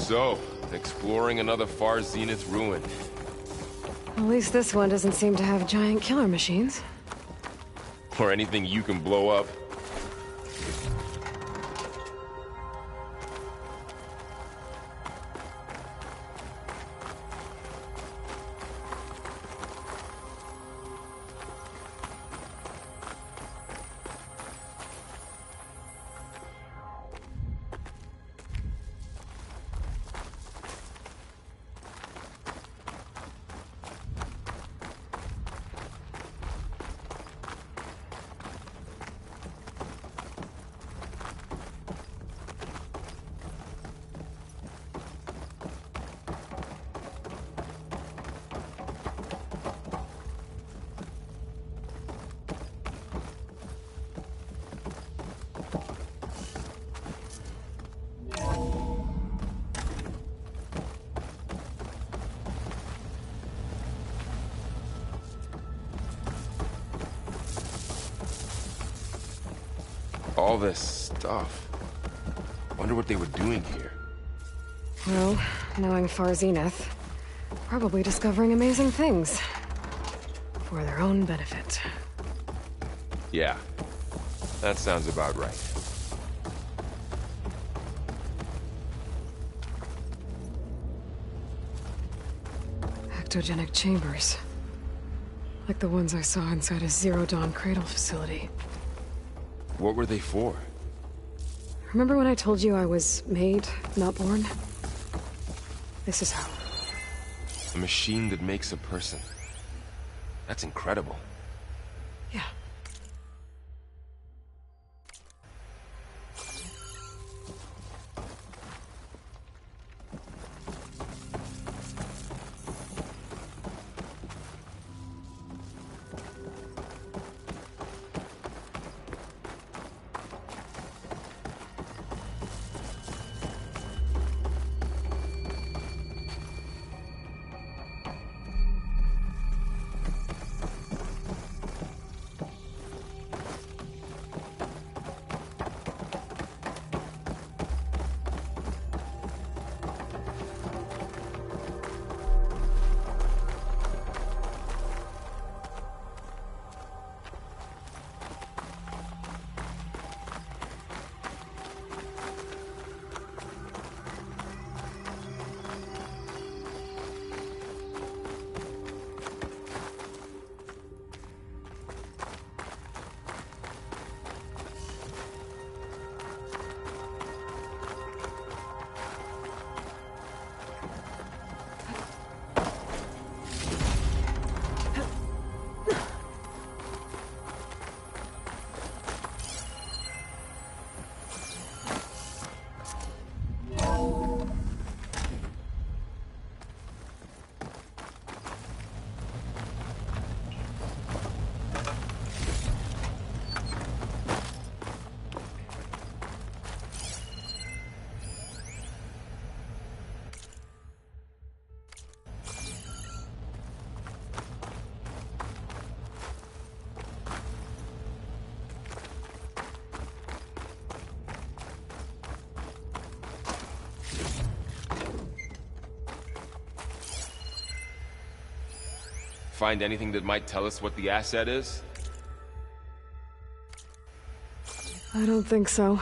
So, exploring another Far Zenith ruin. At least this one doesn't seem to have giant killer machines. Or anything you can blow up. All this stuff. Wonder what they were doing here. Well, knowing Far Zenith, probably discovering amazing things. For their own benefit. Yeah, that sounds about right. Ectogenic chambers. Like the ones I saw inside a Zero Dawn cradle facility. What were they for? Remember when I told you I was made, not born? This is how. A machine that makes a person. That's incredible. Yeah. Find anything that might tell us what the asset is? I don't think so.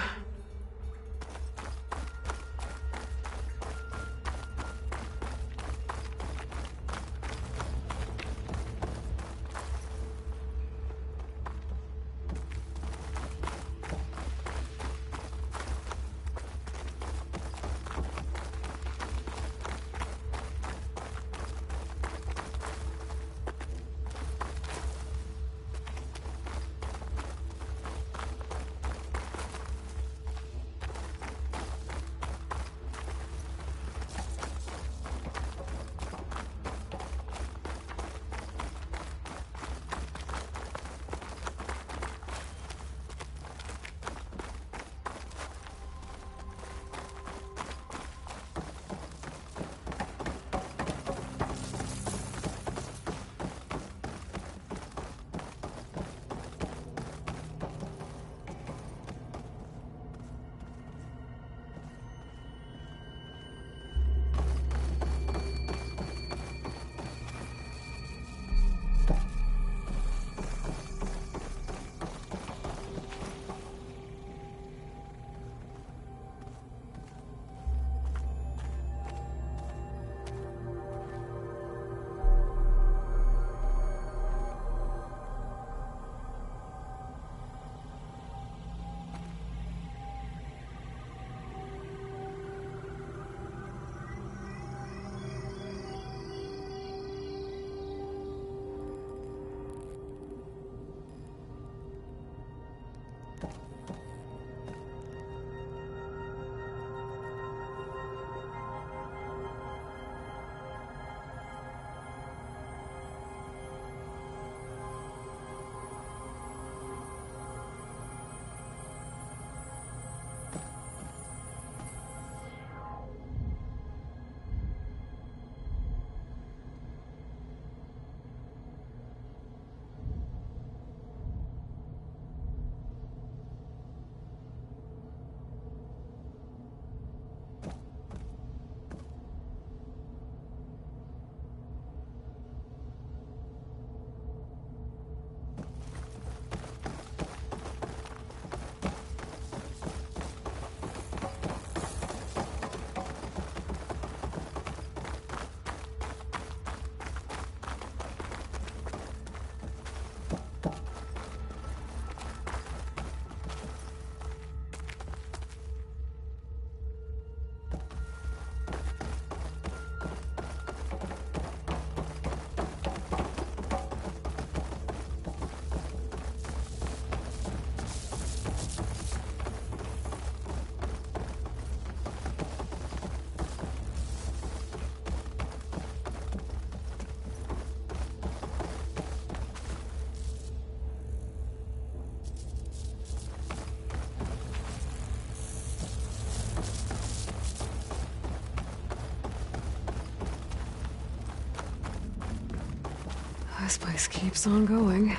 This place keeps on going.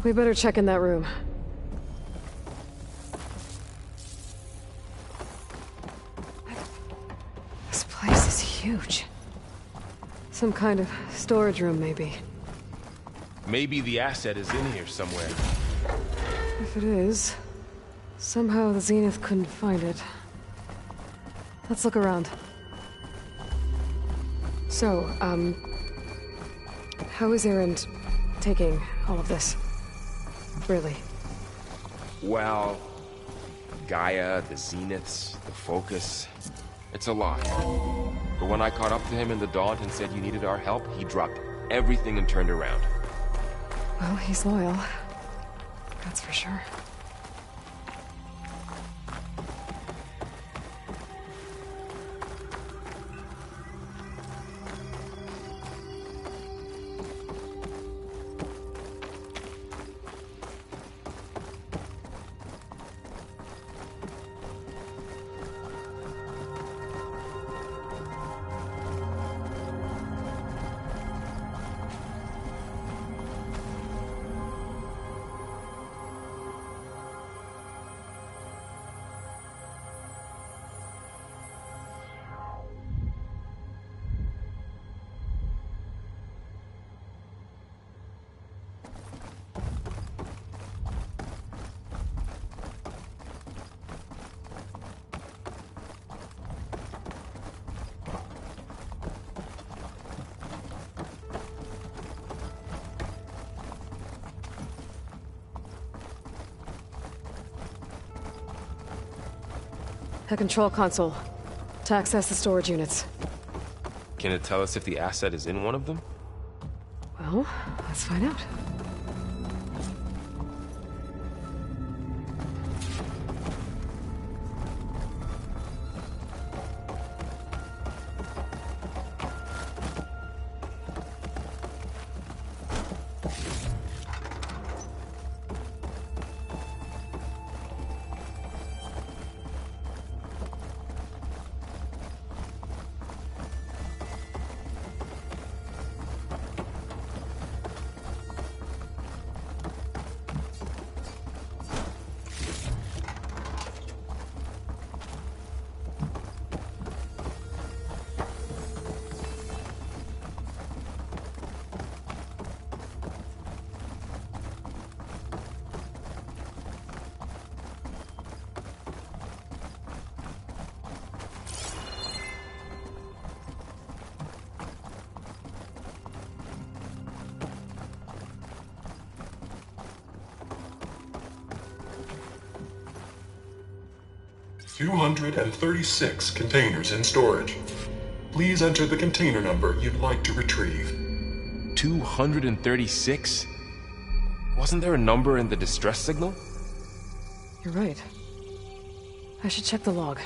We better check in that room. This place is huge. Some kind of storage room, maybe. Maybe the asset is in here somewhere. If it is, somehow the Zenith couldn't find it. Let's look around. So, how is Erend taking all of this? Really? Well, Gaia, the Zeniths, the Focus. It's a lot. But when I caught up to him in the Daunt and said you needed our help, he dropped everything and turned around. Well, he's loyal. That's for sure. A control console. To access the storage units. Can it tell us if the asset is in one of them? Well, let's find out. "236 containers in storage. Please enter the container number you'd like to retrieve." 236? Wasn't there a number in the distress signal? You're right. I should check the log.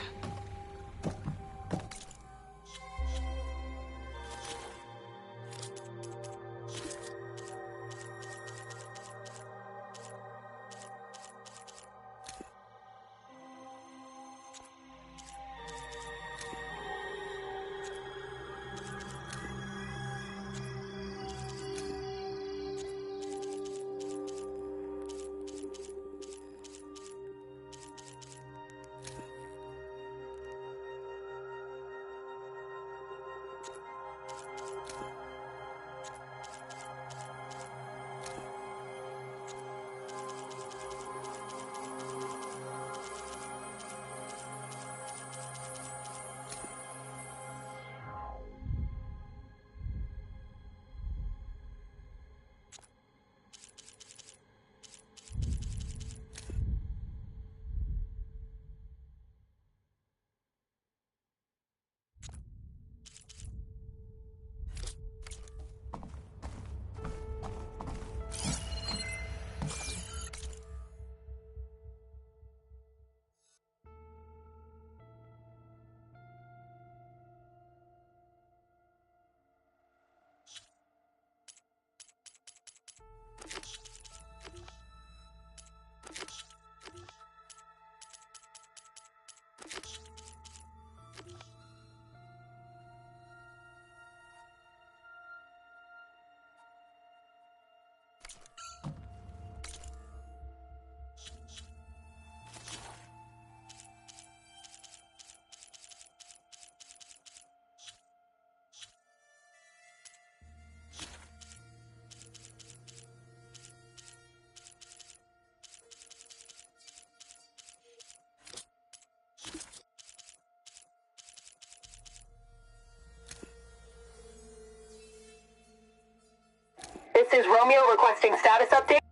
This is Romeo requesting status update.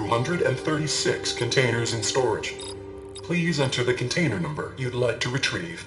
$236 containers in storage. Please enter the container number you'd like to retrieve.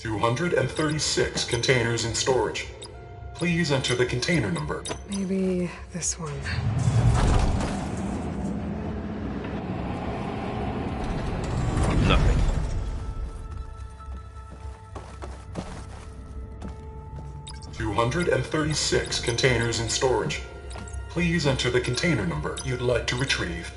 236 containers in storage. Please enter the container number. Maybe this one. Nothing. $236 containers in storage. Please enter the container number you'd like to retrieve.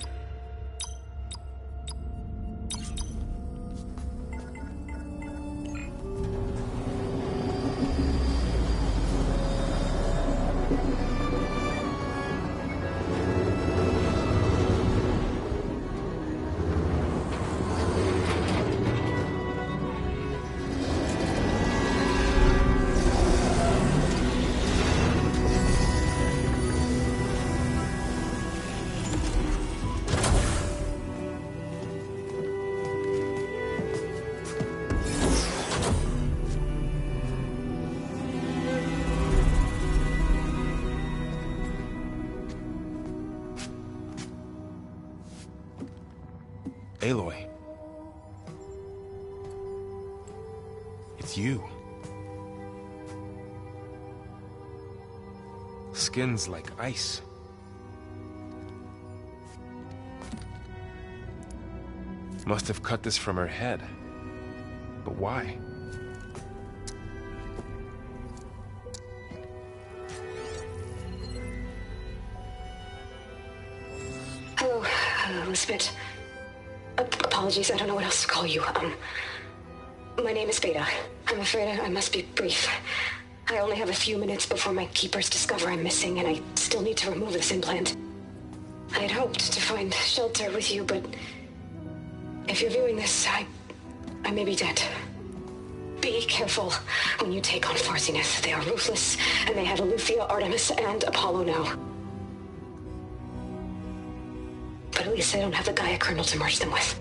Aloy. It's you. Skin's like ice. Must have cut this from her head. But why? Hello, Elizabeth. Apologies, I don't know what else to call you. My name is Beta. I'm afraid I must be brief. I only have a few minutes before my keepers discover I'm missing, and I still need to remove this implant. I had hoped to find shelter with you, but if you're viewing this, I may be dead. Be careful when you take on Far Zenith. They are ruthless, and they have Eleuthia, Artemis, and Apollo now. But at least I don't have the Gaia kernel to merge them with.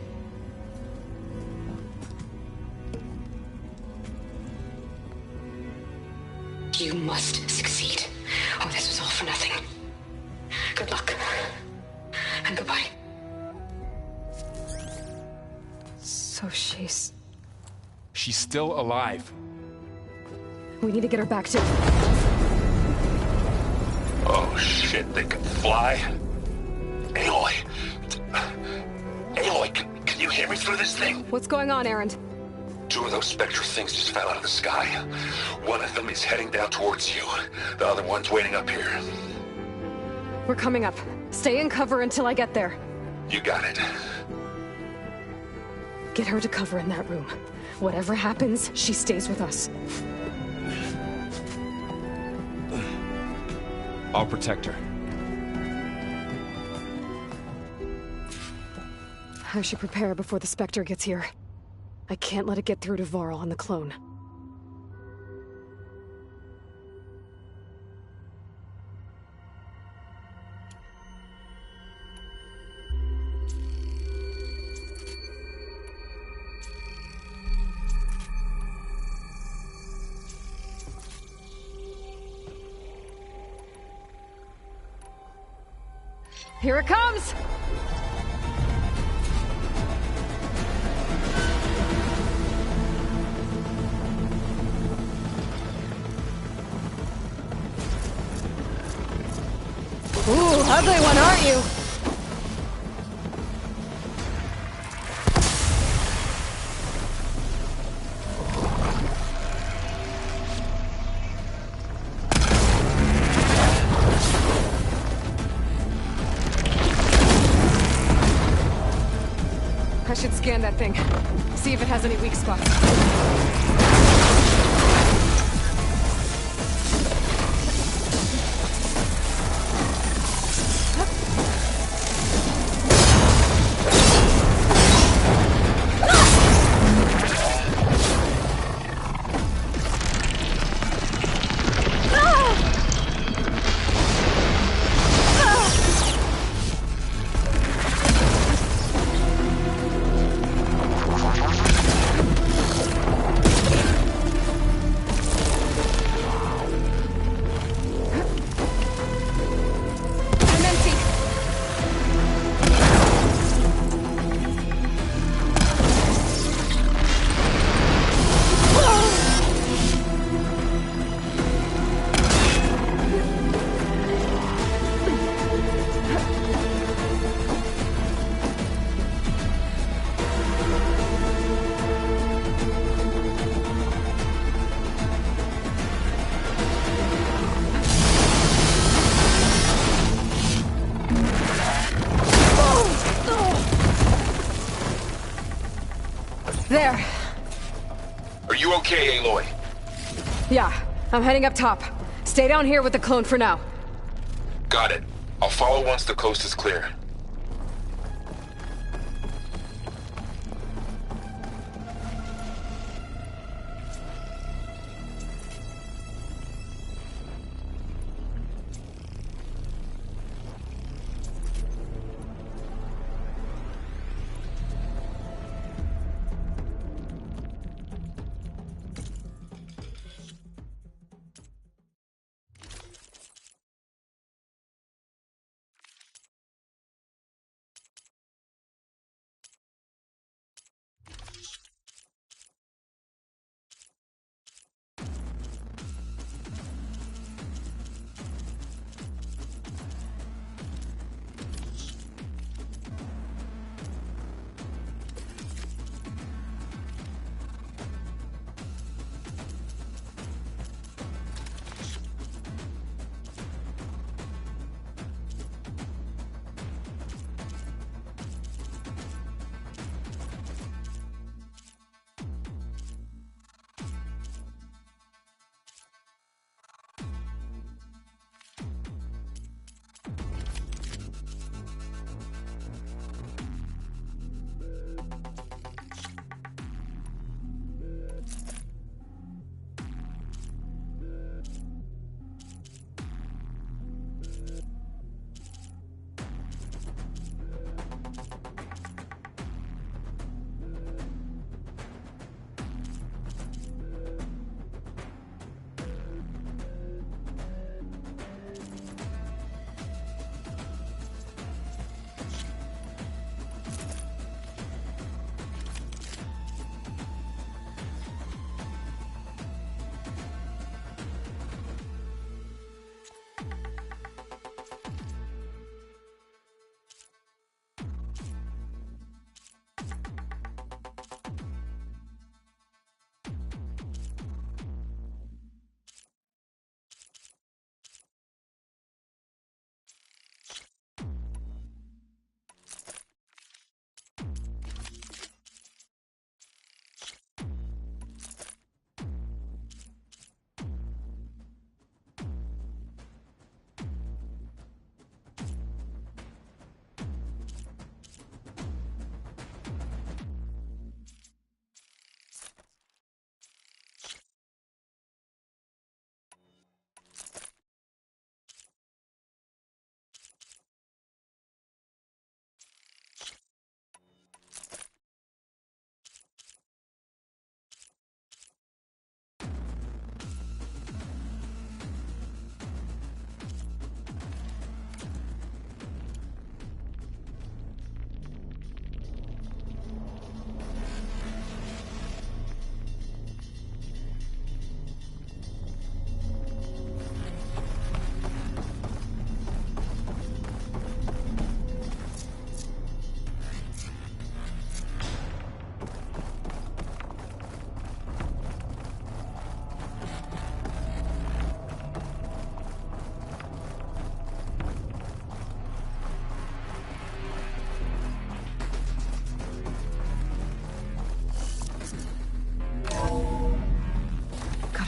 You must succeed, or this was all for nothing. Good luck. And goodbye. So she's... She's still alive. We need to get her back to... Oh shit, they can fly? Aloy! Aloy, can you hear me through this thing? What's going on, Erend? 2 of those Spectre things just fell out of the sky. One of them is heading down towards you. The other one's waiting up here. We're coming up. Stay in cover until I get there. You got it. Get her to cover in that room. Whatever happens, she stays with us. I'll protect her. I should prepare before the Spectre gets here. I can't let it get through to Varl and the clone. Here it comes! Ooh, ugly one, aren't you? I should scan that thing. See if it has any weak spots. There. Are you okay, Aloy? Yeah, I'm heading up top. Stay down here with the clone for now. Got it. I'll follow once the coast is clear.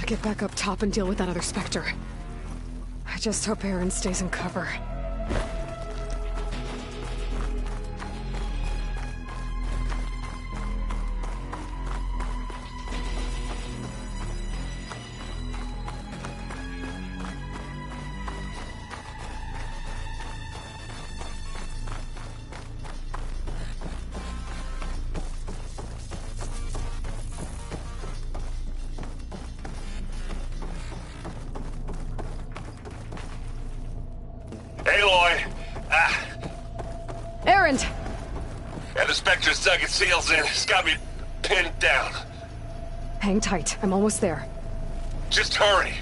Get back up top and deal with that other Spectre. I just hope Aaron stays in cover. Aloy! Aaron! And the Spectre's dug its heels in. It's got me pinned down. Hang tight. I'm almost there. Just hurry.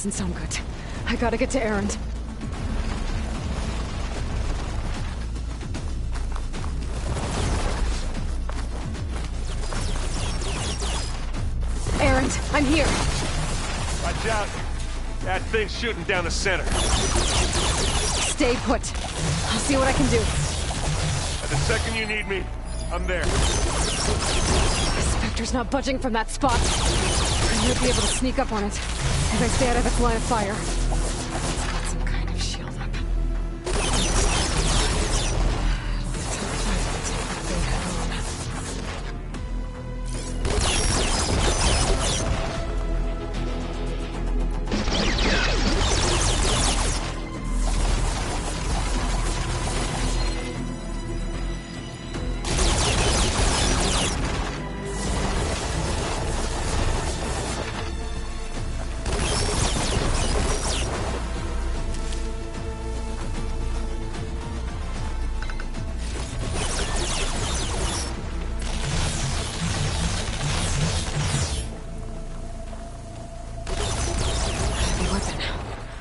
doesn't sound good. I gotta get to Erend. Erend, I'm here. Watch out. That thing's shooting down the center. Stay put. I'll see what I can do. At the second you need me, I'm there. The Spectre's not budging from that spot. I might be able to sneak up on it if I stay out of its line of fire. Got some kind of shield up.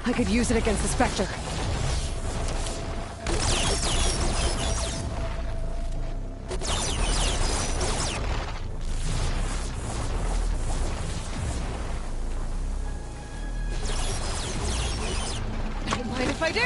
I could use it against the Spectre. Don't mind if I do.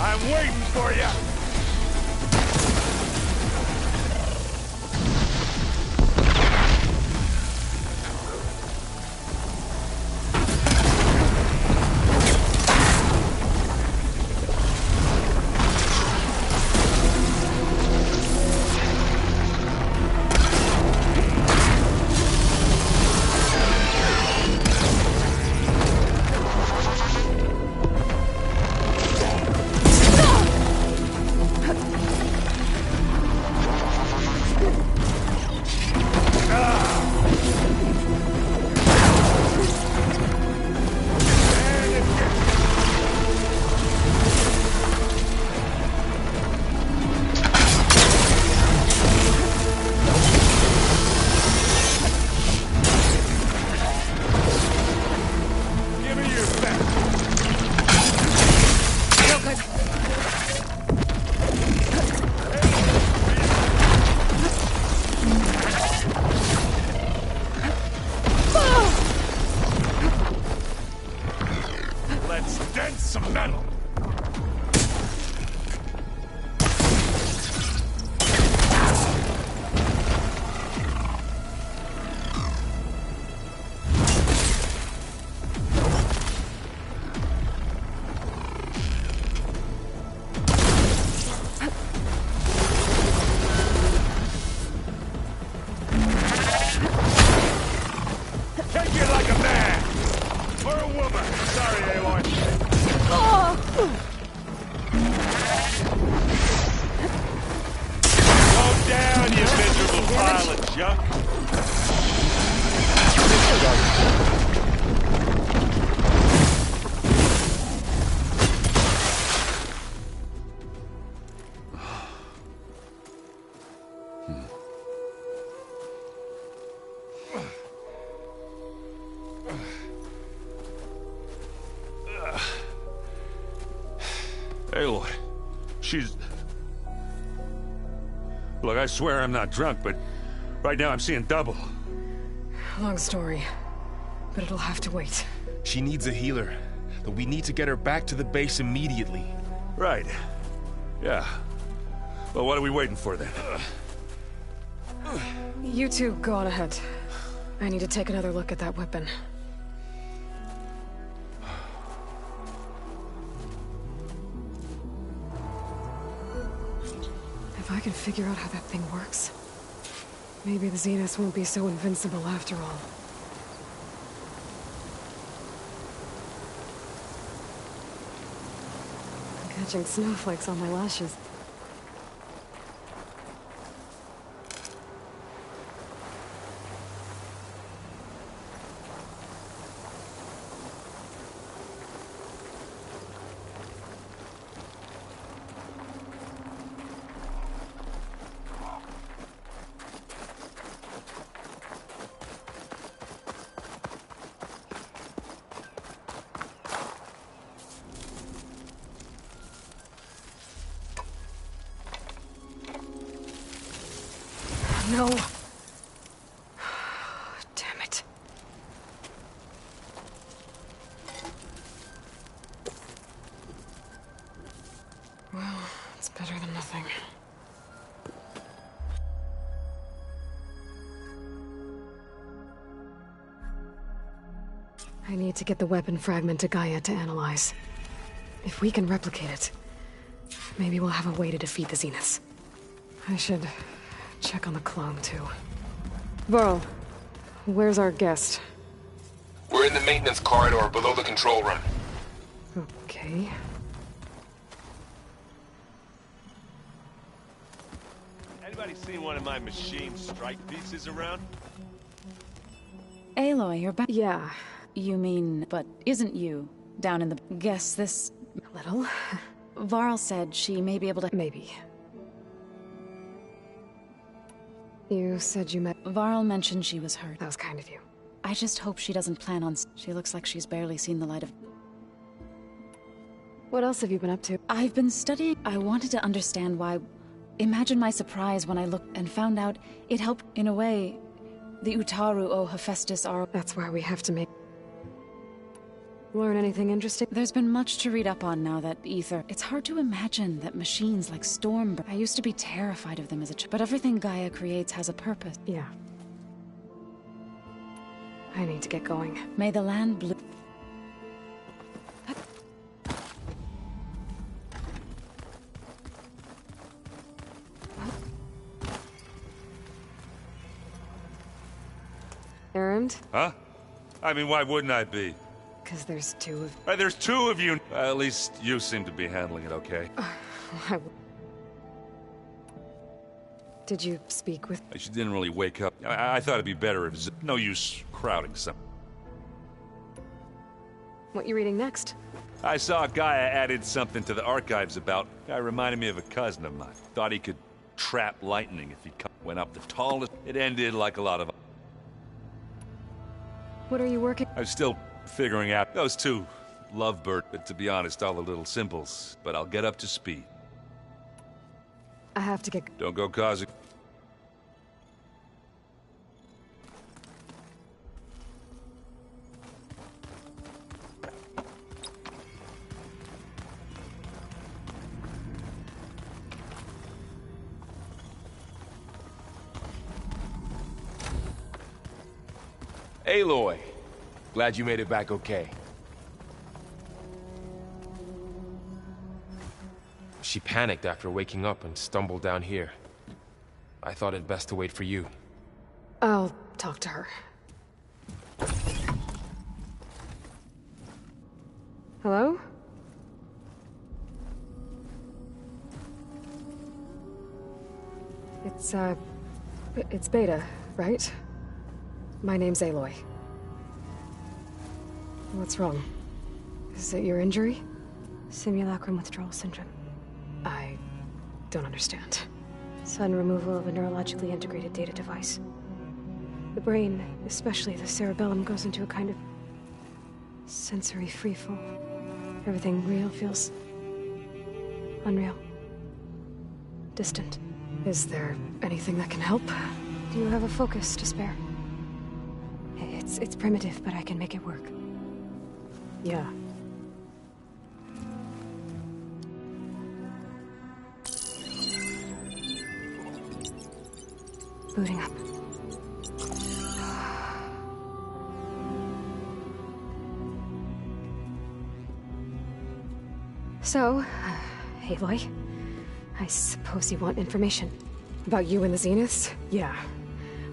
I'm waiting for you! Some metal! Take it like a man! Or a woman! Sorry, Aloy. Calm down, you miserable pile of junk! Aloy, she's... Look, I swear I'm not drunk, but right now I'm seeing double. Long story, but it'll have to wait. She needs a healer, but we need to get her back to the base immediately. Right. Yeah. Well, what are we waiting for then? You two go on ahead. I need to take another look at that weapon. If I can figure out how that thing works, maybe the Zeniths won't be so invincible after all. I'm catching snowflakes on my lashes. No. Damn it. Well, it's better than nothing. I need to get the weapon fragment to Gaia to analyze. If we can replicate it, maybe we'll have a way to defeat the Zeniths. I should check on the clone, too. Varl, where's our guest? We're in the maintenance corridor below the control room. Okay. Anybody seen one of my machine strike pieces around? Aloy, you're back. Yeah, You mean, but isn't you down in the... Guess this... a little. Varl said she may be able to... Maybe. You said you met... Varl mentioned she was hurt. That was kind of you. I just hope she doesn't plan on... She looks like she's barely seen the light of... What else have you been up to? I've been studying... I wanted to understand why... Imagine my surprise when I looked and found out it helped... In a way, the Utaru o Hephaestus are... That's why we have to make... Learn anything interesting? There's been much to read up on now that Ether... It's hard to imagine that machines like Stormbird... I used to be terrified of them as a child, but everything Gaia creates has a purpose. Yeah. I need to get going. May the land blue... Errand? Huh? I mean, why wouldn't I be? Because there's two of... There's two of you. At least you seem to be handling it okay. Did you speak with... She didn't really wake up. I thought it'd be better if... No use crowding some. What you reading next? I saw Gaia added something to the archives about... Guy reminded me of a cousin of mine. Thought he could trap lightning if he went up the tallest. It ended like a lot of... What are you working... I'm still figuring out those two lovebird, but to be honest, all the little symbols. But I'll get up to speed. I have to get... Don't go causing... Aloy, glad you made it back okay. She panicked after waking up and stumbled down here. I thought it best to wait for you. I'll talk to her. Hello? It's Beta, right? My name's Aloy. What's wrong? Is it your injury? Simulacrum withdrawal syndrome. I don't understand. Sudden removal of a neurologically integrated data device. The brain, especially the cerebellum, goes into a kind of sensory freefall. Everything real feels unreal. Distant. Is there anything that can help? Do you have a focus to spare? It's primitive, but I can make it work. Yeah. Booting up. So, Aloy, I suppose you want information. About you and the Zeniths? Yeah.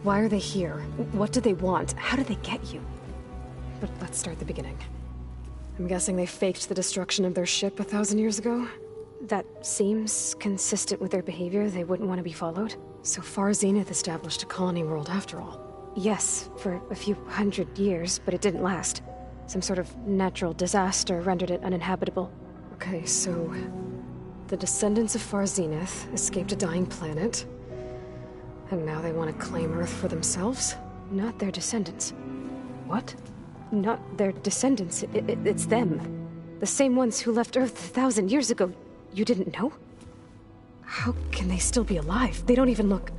Why are they here? What do they want? How did they get you? But let's start at the beginning. I'm guessing they faked the destruction of their ship 1,000 years ago? That seems consistent with their behavior. They wouldn't want to be followed. So Far Zenith established a colony world after all. Yes, for a few hundred years, but it didn't last. Some sort of natural disaster rendered it uninhabitable. Okay, so the descendants of Far Zenith escaped a dying planet, and now they want to claim Earth for themselves? Not their descendants. What? Not their descendants. It's them. The same ones who left Earth 1,000 years ago. You didn't know? How can they still be alive? They don't even look...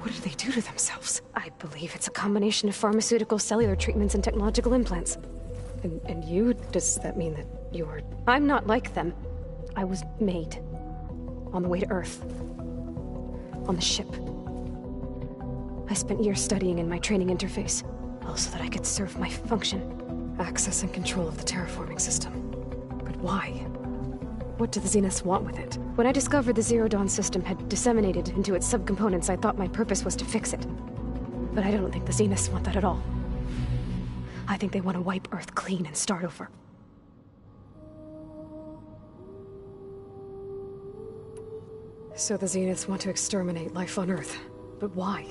What did they do to themselves? I believe it's a combination of pharmaceutical, cellular treatments, and technological implants. And you? Does that mean that you're... I'm not like them. I was made. On the way to Earth. On the ship. I spent years studying in my training interface, all so that I could serve my function. Access and control of the terraforming system. But why? What do the Zeniths want with it? When I discovered the Zero Dawn system had disseminated into its subcomponents, I thought my purpose was to fix it. But I don't think the Zeniths want that at all. I think they want to wipe Earth clean and start over. So the Zeniths want to exterminate life on Earth. But why?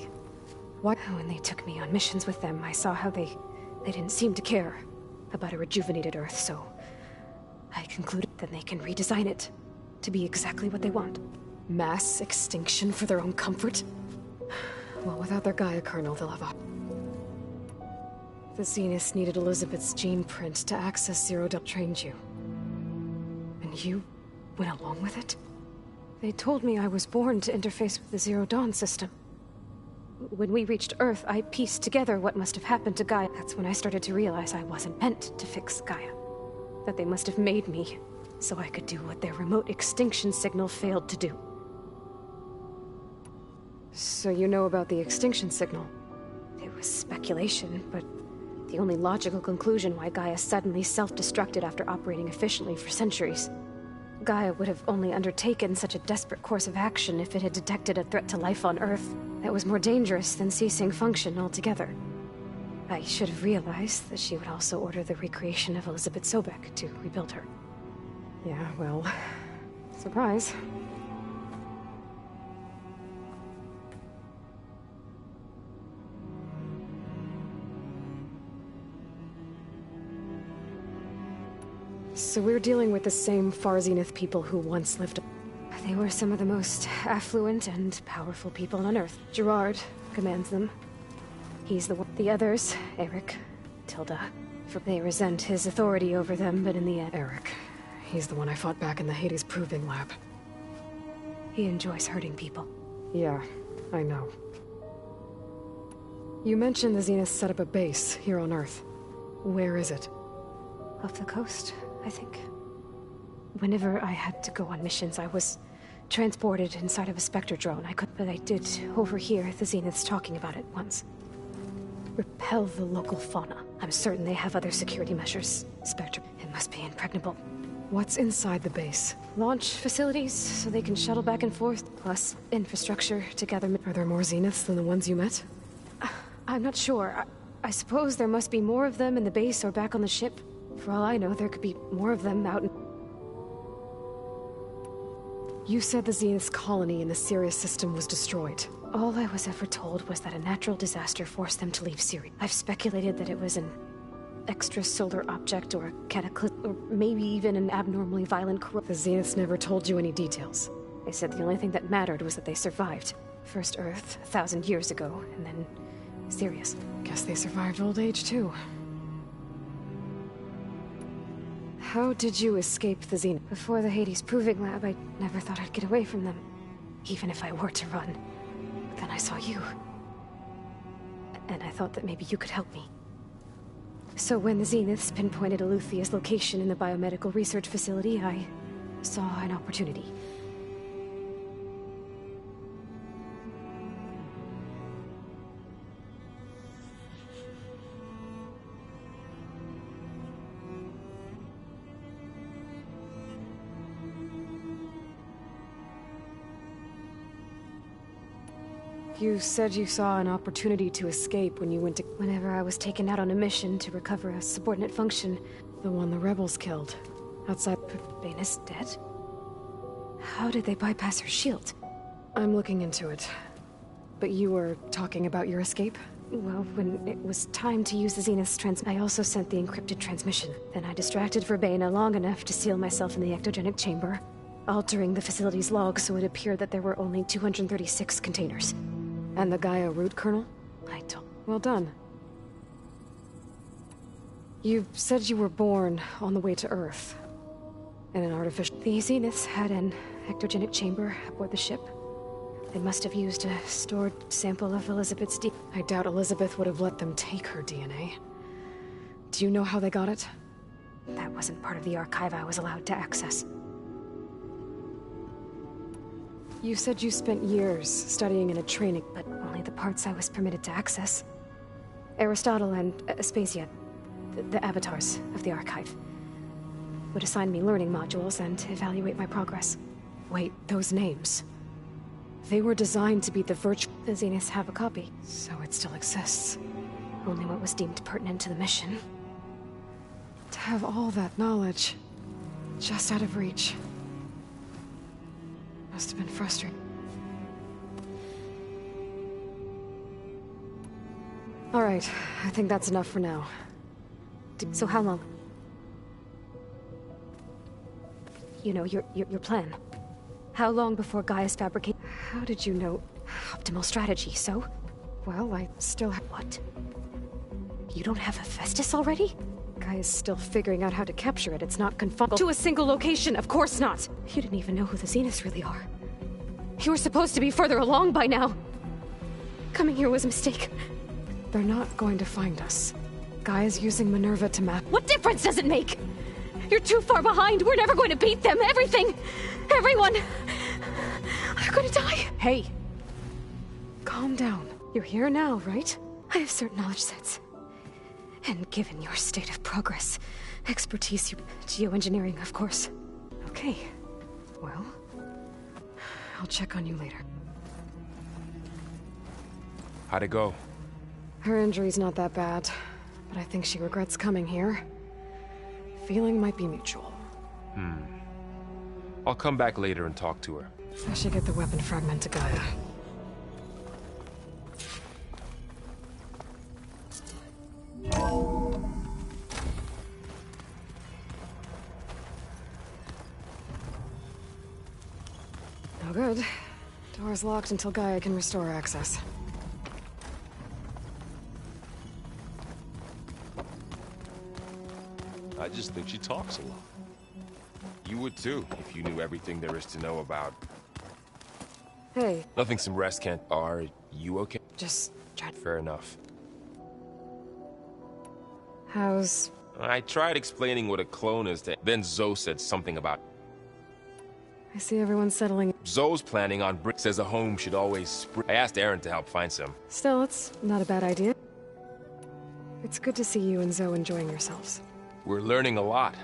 Why? When they took me on missions with them, I saw how they didn't seem to care about a rejuvenated Earth, so I concluded that they can redesign it to be exactly what they want. Mass extinction for their own comfort? Well, without their Gaia kernel, they'll have a... The Zeniths needed Elizabeth's gene print to access Zero Dawn trained you. And you went along with it? They told me I was born to interface with the Zero Dawn system. When we reached Earth, I pieced together what must have happened to Gaia. That's when I started to realize I wasn't meant to fix Gaia. That they must have made me so I could do what their remote extinction signal failed to do. So you know about the extinction signal? It was speculation, but the only logical conclusion why Gaia suddenly self-destructed after operating efficiently for centuries. Gaia would have only undertaken such a desperate course of action if it had detected a threat to life on Earth that was more dangerous than ceasing function altogether. I should have realized that she would also order the recreation of Elizabeth Sobek to rebuild her. Yeah, well... surprise. So we're dealing with the same Far Zenith people who once lived... They were some of the most affluent and powerful people on Earth. Gerard commands them. He's the one. The others, Eric, Tilda, they resent his authority over them, but in the end... Eric. He's the one I fought back in the Hades Proving Lab. He enjoys hurting people. Yeah, I know. You mentioned the Zeniths set up a base here on Earth. Where is it? Off the coast, I think. Whenever I had to go on missions, I was transported inside of a Spectre drone. But I did overhear the Zeniths talking about it once. Repel the local fauna. I'm certain they have other security measures. Spectre, it must be impregnable. What's inside the base? Launch facilities, so they can shuttle back and forth, plus infrastructure to gather... Are there more Zeniths than the ones you met? I'm not sure. I suppose there must be more of them in the base or back on the ship. For all I know, there could be more of them out in... You said the Zenith's colony in the Sirius system was destroyed. All I was ever told was that a natural disaster forced them to leave Sirius. I've speculated that it was an extrasolar object or a cataclysm, or maybe even an abnormally violent corruption. The Zeniths never told you any details. They said the only thing that mattered was that they survived. First Earth, 1,000 years ago, and then Sirius. Guess they survived old age, too. How did you escape the Zenith? Before the Hades Proving Lab, I never thought I'd get away from them. Even if I were to run. But then I saw you. And I thought that maybe you could help me. So when the Zeniths pinpointed Eluthia's location in the biomedical research facility, I saw an opportunity. You said you saw an opportunity to escape when you went to... Whenever I was taken out on a mission to recover a subordinate function. The one the rebels killed. Outside... Baina's dead? How did they bypass her shield? I'm looking into it. But you were talking about your escape? Well, when it was time to use the Zenith's I also sent the encrypted transmission. Then I distracted Verbena long enough to seal myself in the ectogenic chamber, altering the facility's log so it appeared that there were only 236 containers. And the Gaia root kernel? I don't... Well done. You said you were born on the way to Earth. In an artificial... The Zeniths had an ectogenic chamber aboard the ship. They must have used a stored sample of Elizabeth's DNA. I doubt Elizabeth would have let them take her DNA. Do you know how they got it? That wasn't part of the archive I was allowed to access. You said you spent years studying in a training... But only the parts I was permitted to access. Aristotle and Aspasia, the avatars of the archive, would assign me learning modules and evaluate my progress. Wait, those names... They were designed to be the virtual... The Zeniths have a copy. So it still exists. Only what was deemed pertinent to the mission. To have all that knowledge, just out of reach. Must have been frustrating. All right, I think that's enough for now. So how long? You know, your plan. How long before Gaia's fabricate? How did you know? Optimal strategy, so? Well, I still have... What? You don't have Hephaestus already? Gaia's still figuring out how to capture it. It's not confined to a single location, of course not! You didn't even know who the Zeniths really are. You were supposed to be further along by now. Coming here was a mistake. They're not going to find us. Gaia's using Minerva to map... What difference does it make? You're too far behind. We're never going to beat them. Everything. Everyone. Are going to die. Hey. Calm down. You're here now, right? I have certain knowledge sets. And given your state of progress, expertise, geoengineering, of course. Okay. Well, I'll check on you later. How'd it go? Her injury's not that bad, but I think she regrets coming here. Feeling might be mutual. I'll come back later and talk to her. I should get the weapon fragment to Gaia. No good. Door's locked until Gaia can restore access. I just think she talks a lot. You would too, if you knew everything there is to know about... Hey. Nothing some rest can't... Are you okay? Just try... Fair enough. How's... I tried explaining what a clone is to... Then Zoe said something about... I see everyone's settling... Zoe's planning on brick. Says a home should always spring. I asked Aaron to help find some. Still, it's not a bad idea. It's good to see you and Zoe enjoying yourselves. We're learning a lot.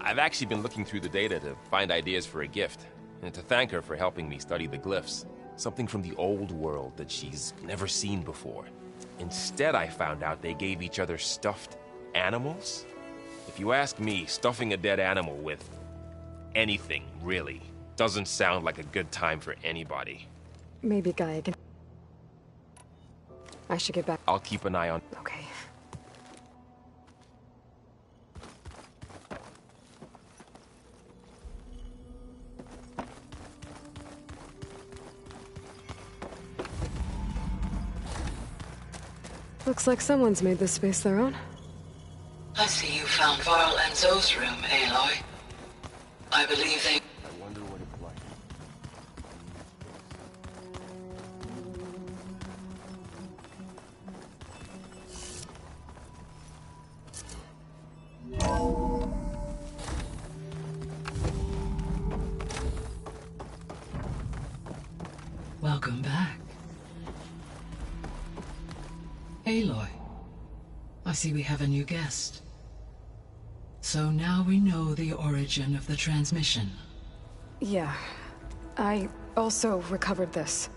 I've actually been looking through the data to find ideas for a gift, and to thank her for helping me study the glyphs. Something from the old world that she's never seen before. Instead, I found out they gave each other stuffed animals. If you ask me, stuffing a dead animal with anything, really, doesn't sound like a good time for anybody. Maybe Gaia can... I should get back. I'll keep an eye on... Okay. Looks like someone's made this space their own. I see you found Varl and Zoe's room, Aloy. I believe they... I wonder what it's like. Welcome back. Aloy, I see we have a new guest. So now we know the origin of the transmission. Yeah. I also recovered this.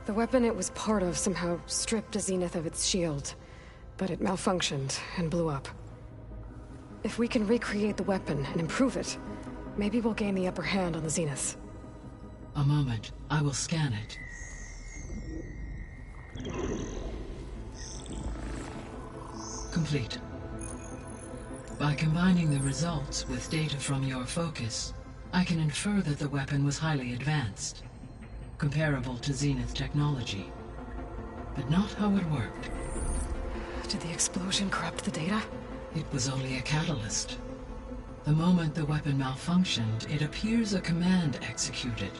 The weapon it was part of somehow stripped Zenith of its shield, but it malfunctioned and blew up. If we can recreate the weapon and improve it, maybe we'll gain the upper hand on the Zeniths. A moment. I will scan it. Complete. By combining the results with data from your focus, I can infer that the weapon was highly advanced, comparable to Zenith technology, but not how it worked. Did the explosion corrupt the data? It was only a catalyst. The moment the weapon malfunctioned, it appears a command executed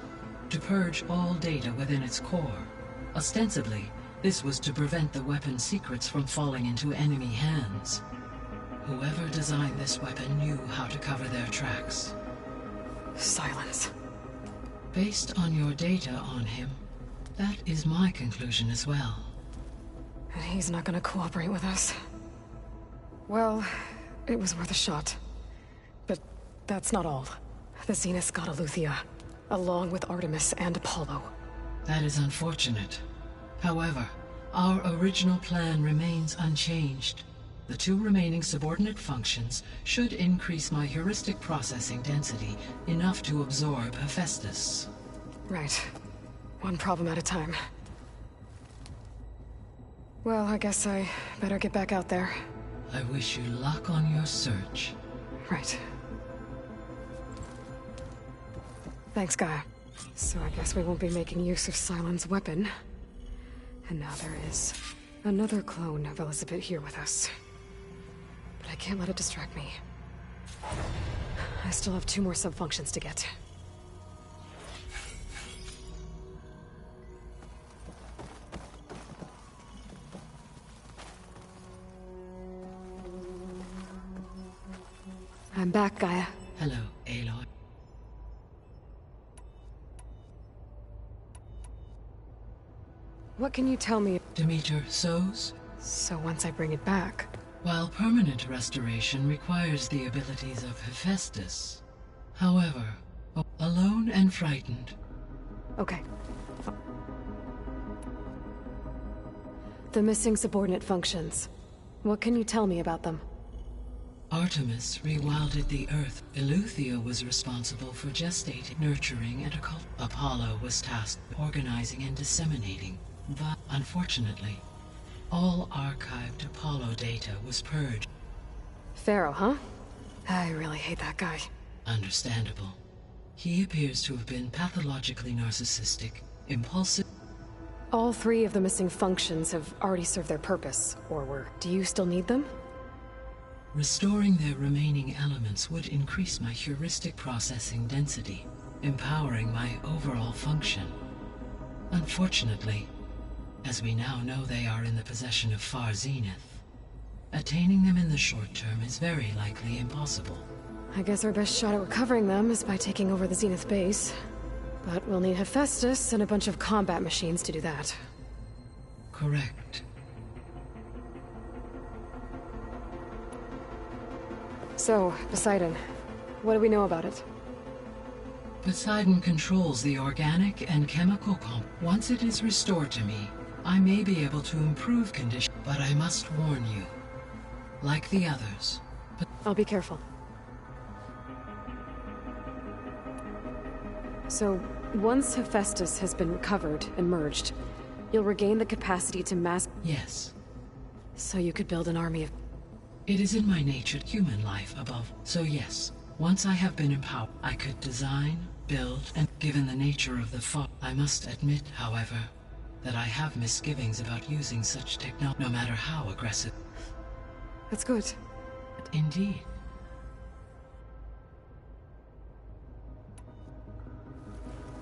to purge all data within its core. Ostensibly, this was to prevent the weapon's secrets from falling into enemy hands. Whoever designed this weapon knew how to cover their tracks. Silence. Based on your data on him, that is my conclusion as well. And he's not gonna cooperate with us. Well, it was worth a shot. But that's not all. The Zeniths got Eleuthia, along with Artemis and Apollo. That is unfortunate. However, our original plan remains unchanged. The 2 remaining subordinate functions should increase my heuristic processing density enough to absorb Hephaestus. Right. One problem at a time. Well, I guess I better get back out there. I wish you luck on your search. Right. Thanks, Gaia. So I guess we won't be making use of Cylon's weapon. And now there is another clone of Elizabeth here with us. But I can't let it distract me. I still have 2 more sub-functions to get. I'm back, Gaia. Hello, Aloy. What can you tell me? Demeter Sows? So once I bring it back... While permanent restoration requires the abilities of Hephaestus. However, alone and frightened. Okay. The missing subordinate functions. What can you tell me about them? Artemis rewilded the Earth. Eleuthia was responsible for gestating, nurturing, and occult. Apollo was tasked with organizing and disseminating. But, unfortunately, all archived Apollo data was purged. Pharaoh, huh? I really hate that guy. Understandable. He appears to have been pathologically narcissistic, impulsive. All 3 of the missing functions have already served their purpose, or were. Do you still need them? Restoring their remaining elements would increase my heuristic processing density, empowering my overall function. Unfortunately, as we now know they are in the possession of Far Zenith, attaining them in the short term is very likely impossible. I guess our best shot at recovering them is by taking over the Zenith base. But we'll need Hephaestus and a bunch of combat machines to do that. Correct. So, Poseidon, what do we know about it? Poseidon controls the organic and chemical comp. Once it is restored to me, I may be able to improve conditions, but I must warn you. Like the others. I'll be careful. So, once Hephaestus has been recovered and merged, you'll regain the capacity to mass... Yes. So you could build an army of... It is in my nature, human life above. So yes, once I have been empowered, I could design, build, and given the nature of the fog, I must admit, however, that I have misgivings about using such technology, no matter how aggressive. That's good. Indeed.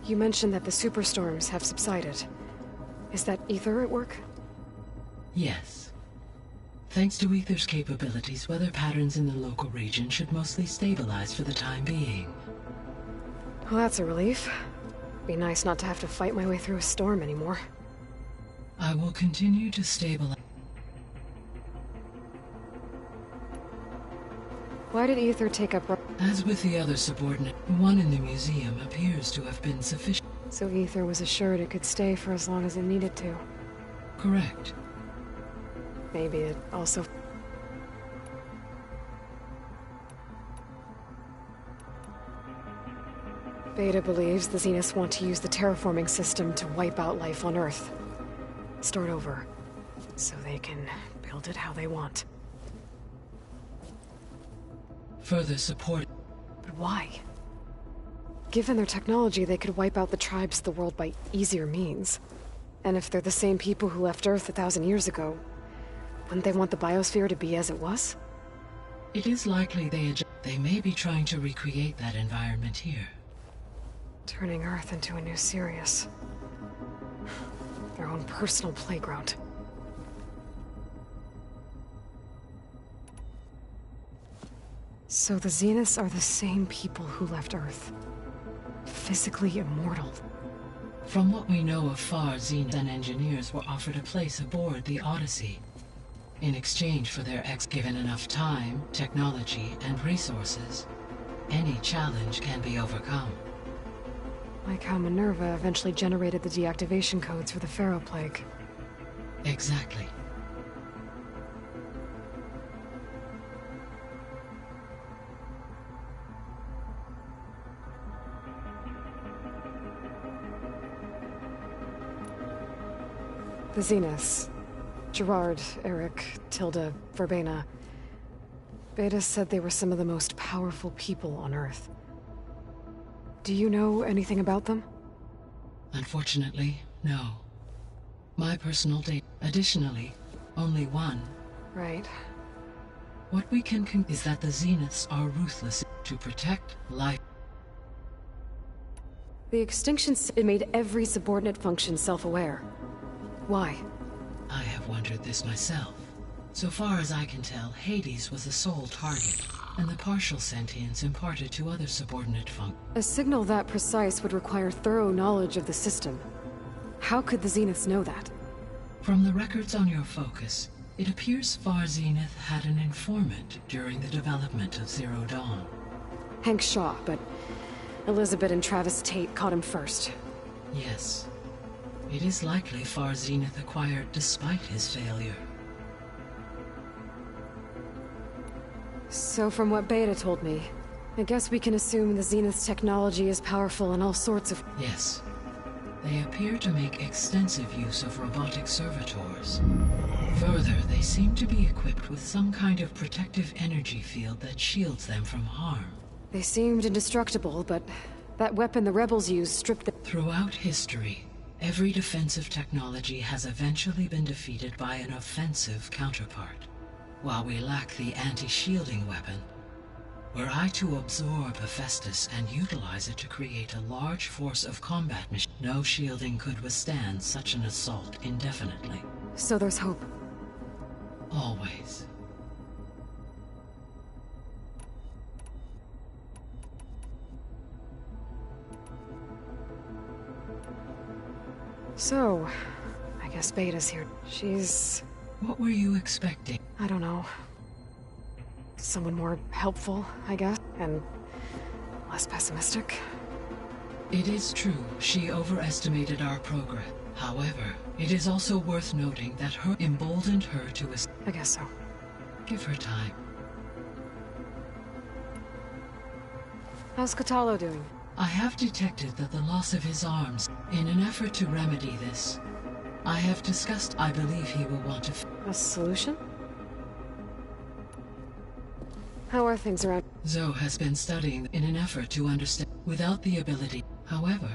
You mentioned that the superstorms have subsided. Is that Aether at work? Yes. Thanks to Aether's capabilities, weather patterns in the local region should mostly stabilize for the time being. Well, that's a relief. Be nice not to have to fight my way through a storm anymore. I will continue to stabilize. Why did Aether take up... As with the other subordinate, one in the museum appears to have been sufficient. So Ether was assured it could stay for as long as it needed to. Correct. Maybe it also... Beta believes the Zeniths want to use the terraforming system to wipe out life on Earth. Start over, so they can build it how they want. Further support. But why? Given their technology, they could wipe out the tribes of the world by easier means. And if they're the same people who left Earth 1,000 years ago, wouldn't they want the biosphere to be as it was? It is likely they may be trying to recreate that environment here. Turning Earth into a new Sirius. Their own personal playground. So the Zeniths are the same people who left Earth. Physically immortal. From what we know of far, Zeniths and engineers were offered a place aboard the Odyssey. In exchange for their given enough time, technology, and resources, any challenge can be overcome. Like how Minerva eventually generated the deactivation codes for the Pharaoh Plague. Exactly. The Zeniths. Gerard, Eric, Tilda, Verbena. Beta said they were some of the most powerful people on Earth. Do you know anything about them? Unfortunately, no. My personal data. Additionally, only one. Right. What we can conclude is that the Zeniths are ruthless to protect life. The extinction made every subordinate function self-aware. Why? I have wondered this myself. So far as I can tell, Hades was the sole target, and the partial sentience imparted to other subordinate functions. A signal that precise would require thorough knowledge of the system. How could the Zeniths know that? From the records on your focus, it appears Far Zenith had an informant during the development of Zero Dawn. Hank Shaw, but Elizabeth and Travis Tate caught him first. Yes. It is likely Far Zenith acquired despite his failure. So from what Beta told me, I guess we can assume the Zenith's technology is powerful in all sorts of... Yes. They appear to make extensive use of robotic servitors. Further, they seem to be equipped with some kind of protective energy field that shields them from harm. They seemed indestructible, but that weapon the rebels used stripped them... Throughout history, every defensive technology has eventually been defeated by an offensive counterpart. While we lack the anti-shielding weapon, were I to absorb Hephaestus and utilize it to create a large force of combat machines, no shielding could withstand such an assault indefinitely. So there's hope. Always. So, I guess Beta's here. She's... What were you expecting? I don't know. Someone more helpful, I guess, and less pessimistic. It is true, she overestimated our progress. However, it is also worth noting that her emboldened her to... I guess so. Give her time. How's Kotallo doing? I have detected that the loss of his arms. In an effort to remedy this, I have discussed. I believe he will want to... A solution? How are things around? Zoe has been studying in an effort to understand without the ability. However,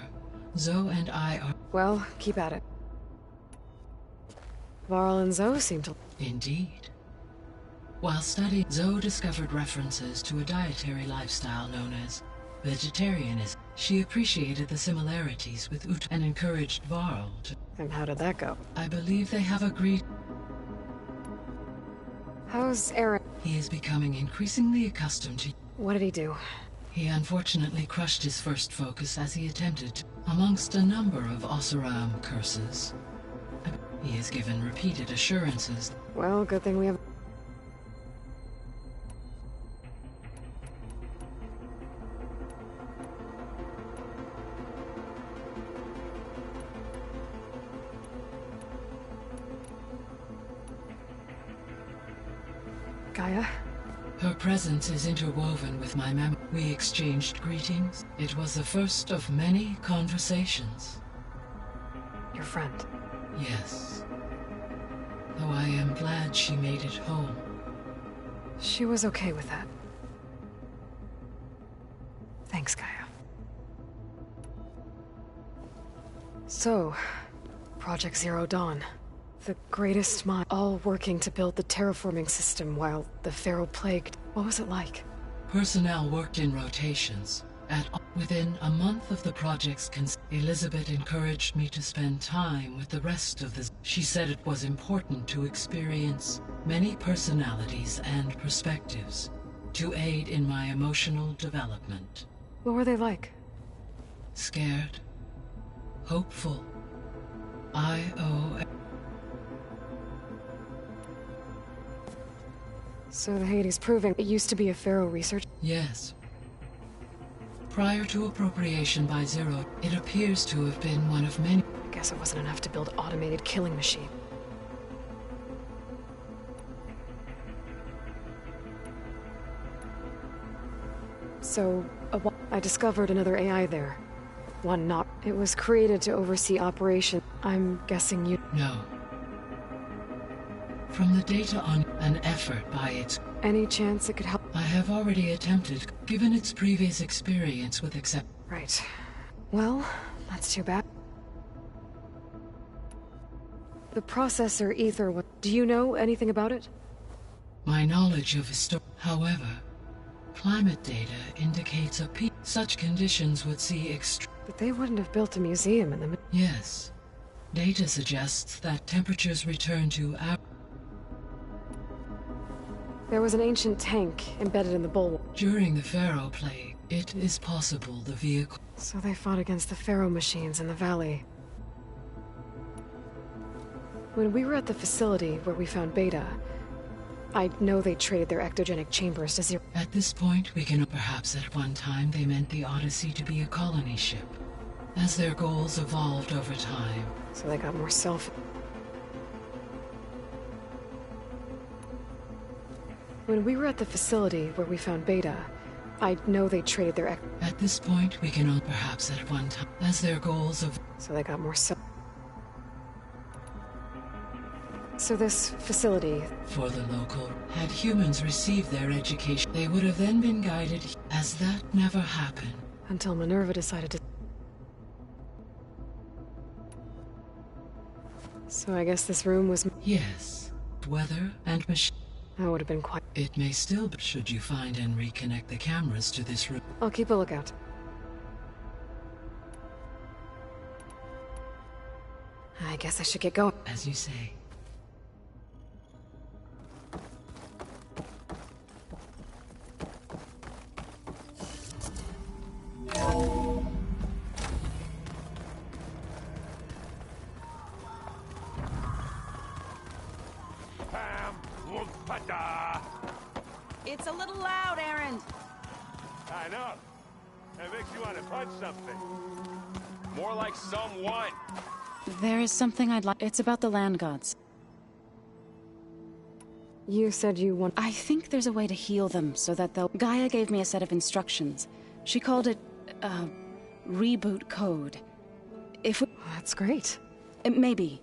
Zoe and I are... Well, keep at it. Varl and Zoe seem to... Indeed. While studying, Zoe discovered references to a dietary lifestyle known as vegetarianism. She appreciated the similarities with Ut and encouraged Varl to... And how did that go? I believe they have agreed. How's Aaron? He is becoming increasingly accustomed to... What did he do? He unfortunately crushed his first focus as he attempted to, amongst a number of Oseram curses. He is given repeated assurances. Well, good thing we have... Gaia? Her presence is interwoven with my memory. We exchanged greetings. It was the first of many conversations. Your friend? Yes. Though I am glad she made it home. She was okay with that. Thanks, Gaia. So, Project Zero Dawn. The greatest mind, all working to build the terraforming system while the Pharaoh plagued. What was it like? Personnel worked in rotations. Within a month of the project's Elizabeth encouraged me to spend time with the rest of the... She said it was important to experience many personalities and perspectives to aid in my emotional development. What were they like? Scared. Hopeful. So the Hades Proving, it used to be a Pharaoh research? Yes. Prior to appropriation by Zero, it appears to have been one of many. I guess it wasn't enough to build automated killing machine. So, I discovered another AI there. One not. It was created to oversee operation. I'm guessing you... No. From the data on an effort by its... Any chance it could help? I have already attempted, given its previous experience with accept... Right. Well, that's too bad. The processor ether, what... Do you know anything about it? My knowledge of however, climate data indicates a peak. Such conditions would see But they wouldn't have built a museum in the... Yes. Data suggests that temperatures return to There was an ancient tank embedded in the bulwark. During the Pharaoh plague, it is possible the vehicle... So they fought against the Pharaoh machines in the valley. When we were at the facility where we found Beta, I know they traded their ectogenic chambers to Zero. At this point, we can... Perhaps at one time they meant the Odyssey to be a colony ship, as their goals evolved over time. So they got more self... When we were at the facility where we found Beta, I know they traded their At this point, we can... Perhaps at one time, as their goals of... So they got more self... So this facility... For the local... Had humans received their education, they would have then been guided... As that never happened. Until Minerva decided to... So I guess this room was... Yes. Weather and machine... That would have been quite... It may still be... Should you find and reconnect the cameras to this room... I'll keep a lookout. I guess I should get going. As you say. It's a little loud, Aaron. I know. It makes you want to punch something. More like someone. There is something I'd like. It's about the land gods. You said you want... I think there's a way to heal them so that they'll... Gaia gave me a set of instructions. She called it, reboot code. If we... That's great. Maybe.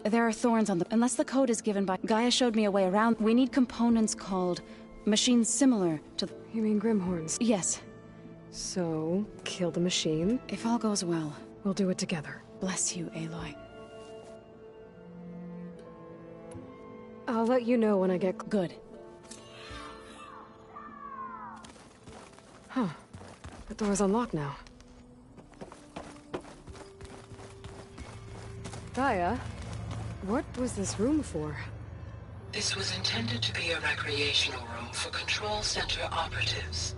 There are thorns on the... Unless the code is given by... Gaia showed me a way around. We need components called... Machines similar to... You mean Grimhorns? Yes. So, kill the machine. If all goes well. We'll do it together. Bless you, Aloy. I'll let you know when I get... Good. Huh. The door's unlocked now. Gaia, what was this room for? This was intended to be a recreational room for Control Center operatives.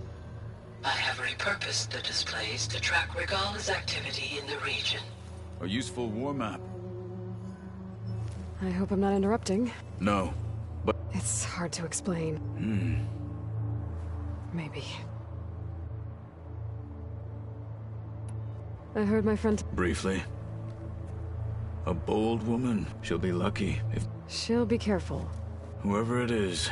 I have repurposed the displays to track Regala's activity in the region. A useful war map. I hope I'm not interrupting. No, but... It's hard to explain. Maybe. I heard my friend... Briefly. A bold woman. She'll be lucky if... She'll be careful. Whoever it is,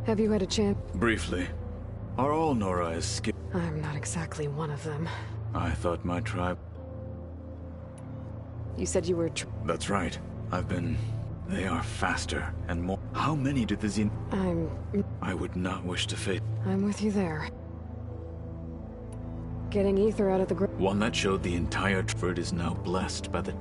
Have you had a chance? Briefly. Are all Nora escaped? I'm not exactly one of them. I thought my tribe... You said you were That's right. I've been... They are faster and more... How many do the Xen... I would not wish to face... I'm with you there. Getting ether out of the one that showed the entire Ford is now blessed by the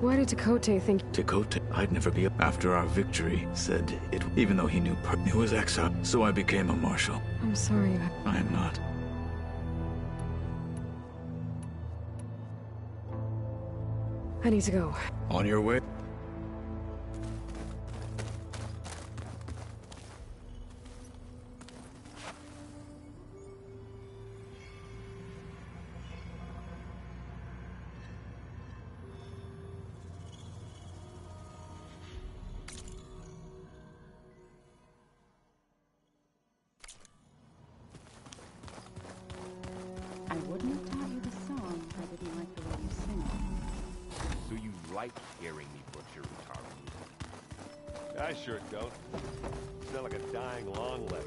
Why did Tekote think... Tekote, I'd never be up after our victory, said it, even though he knew it was exile, so I became a marshal. I'm sorry you... I am not. I need to go. On your way? I wouldn't have taught you the song if I didn't like the way you sing it. Do you like hearing me butcher Utaru music? I sure don't. You sound like a dying long-leg.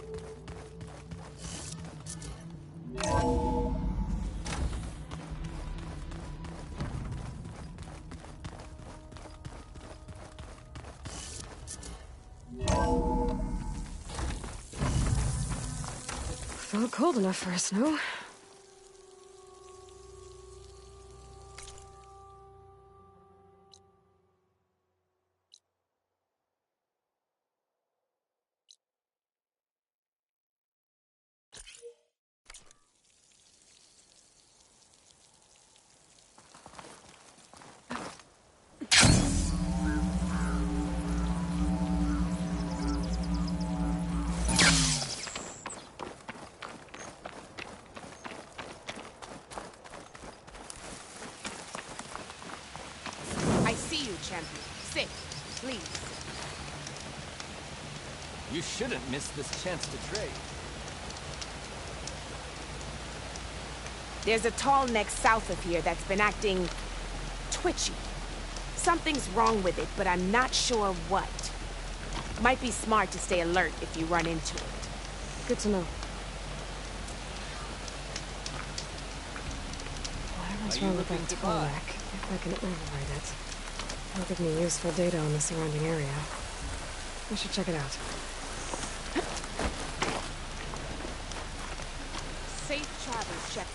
Felt cold enough for a snow. Champion. Sit, please. You shouldn't miss this chance to trade. There's a tall neck south of here that's been acting twitchy. Something's wrong with it, but I'm not sure what. Might be smart to stay alert if you run into it. Good to know. Whatever's wrong with that tall neck, if I can override it. It'll give me useful data on the surrounding area. I should check it out. Safe travels, check.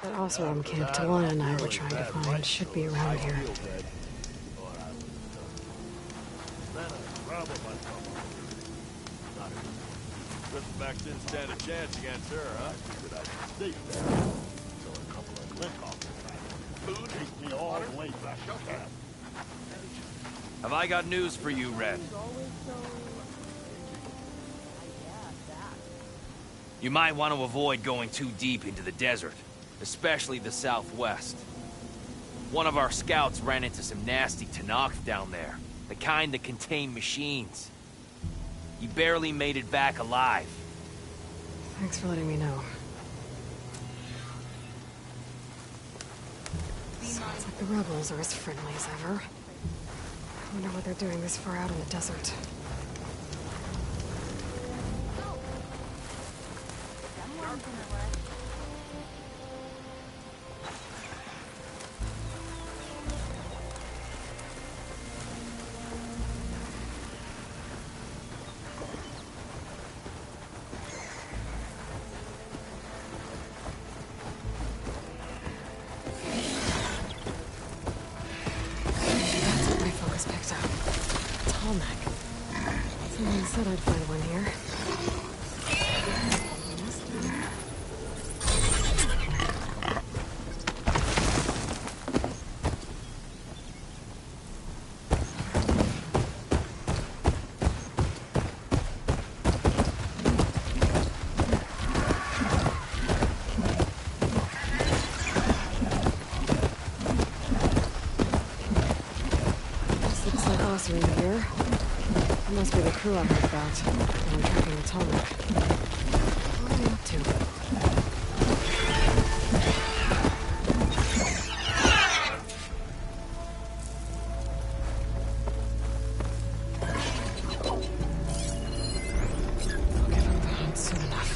That Oseram camp Tawana and I were trying to find should be around here. Riffleback didn't stand a chance against her, huh? Have I got news for you, Red? You might want to avoid going too deep into the desert, especially the southwest. One of our scouts ran into some nasty Tenakth down there, the kind that contain machines. He barely made it back alive. Thanks for letting me know. Sounds like the rebels are as friendly as ever. I wonder what they're doing this far out in the desert. Someone said I'd find one here. This looks like Osrim here. Must be the crew I heard about. I'm tracking the Tallneck. What are they up to? I'll give him the hunt soon enough.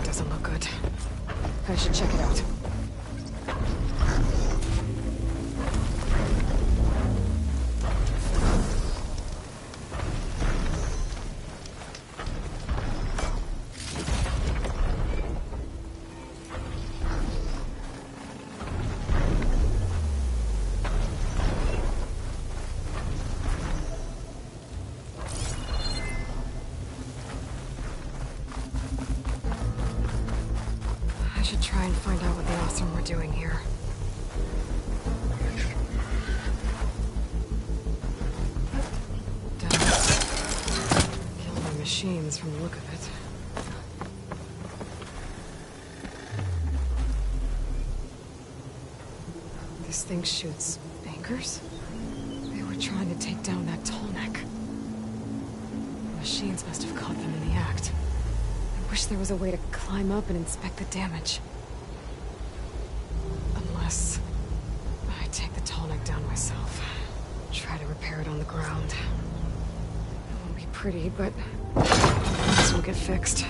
Doesn't look good. I should check it out. I should try and find out what the Osrim were doing here. Killing the machines from the look of it. This thing shoots anchors? They were trying to take down that Tallneck. The machines must have caught them in the act. I wish there was a way to climb up and inspect the damage. Unless I take the Tallneck down myself. Try to repair it on the ground. It won't be pretty, but this will get fixed.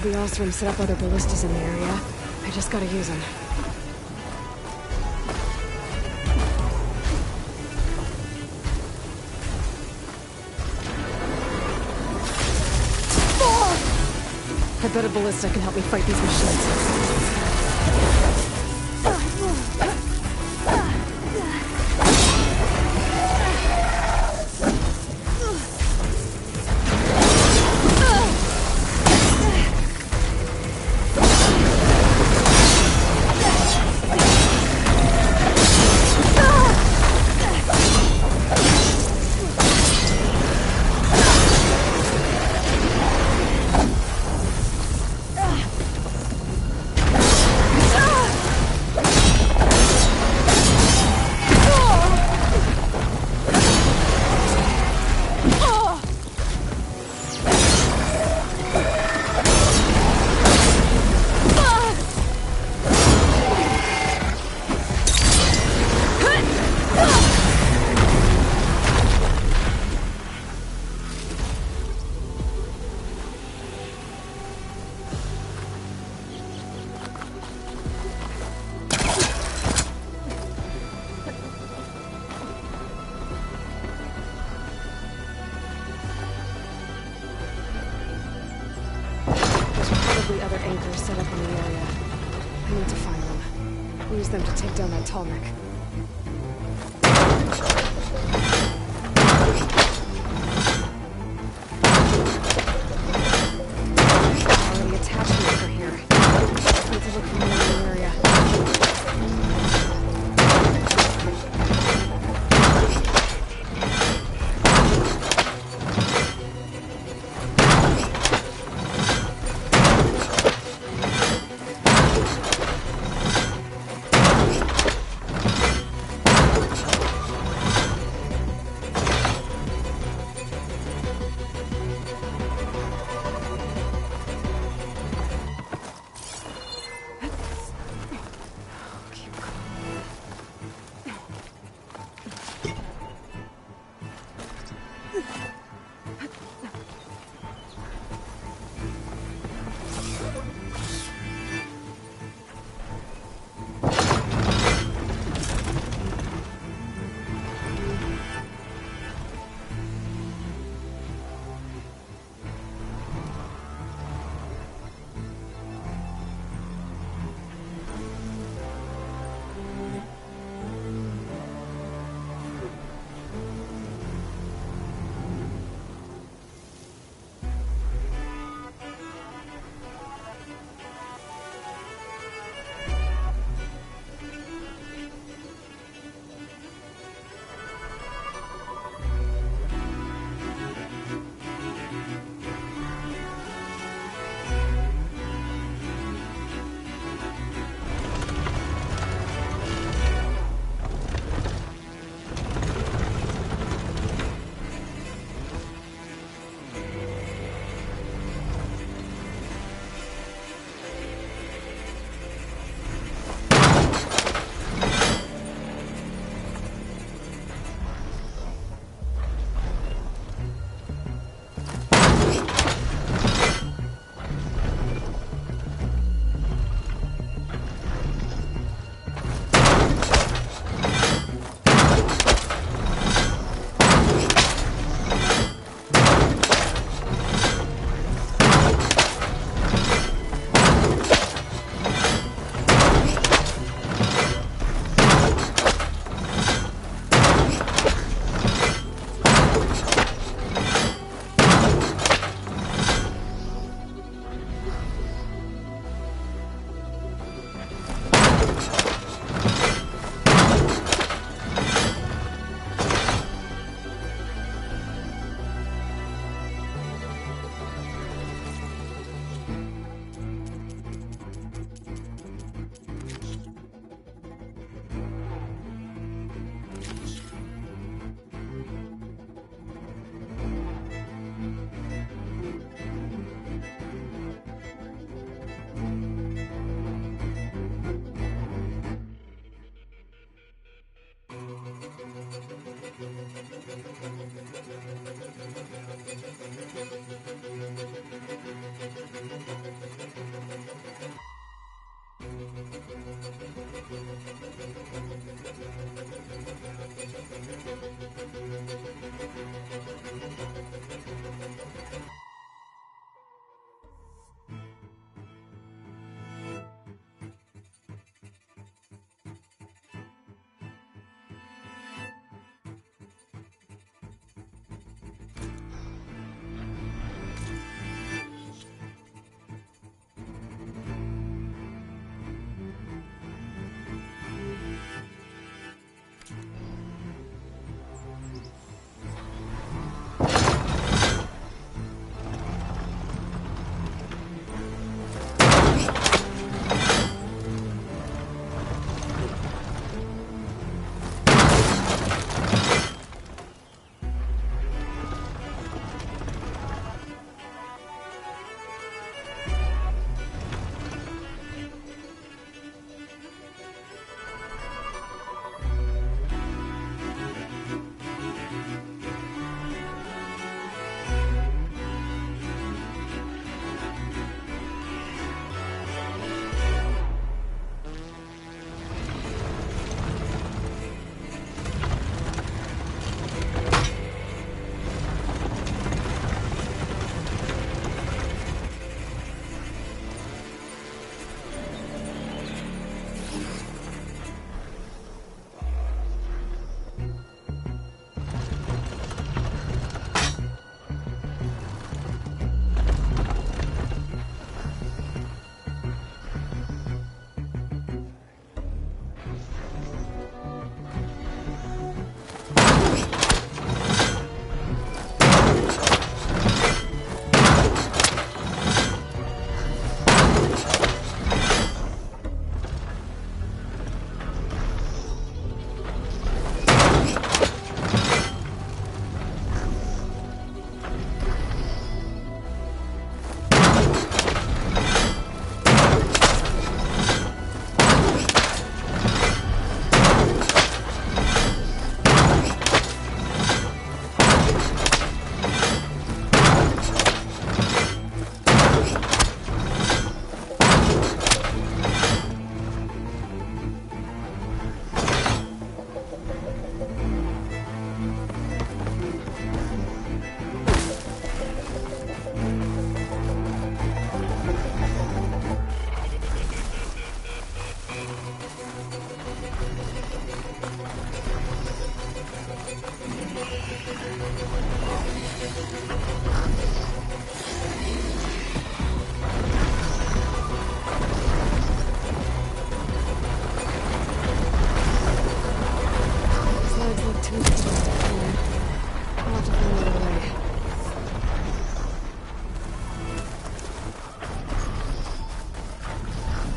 The Osrim set up other ballistas in the area. I just gotta use them. I bet a ballista can help me fight these machines. probably other anchors set up in the area. I need to find them. Use them to take down that tall neck. Already attached to anchor here. Need to look for more in the area.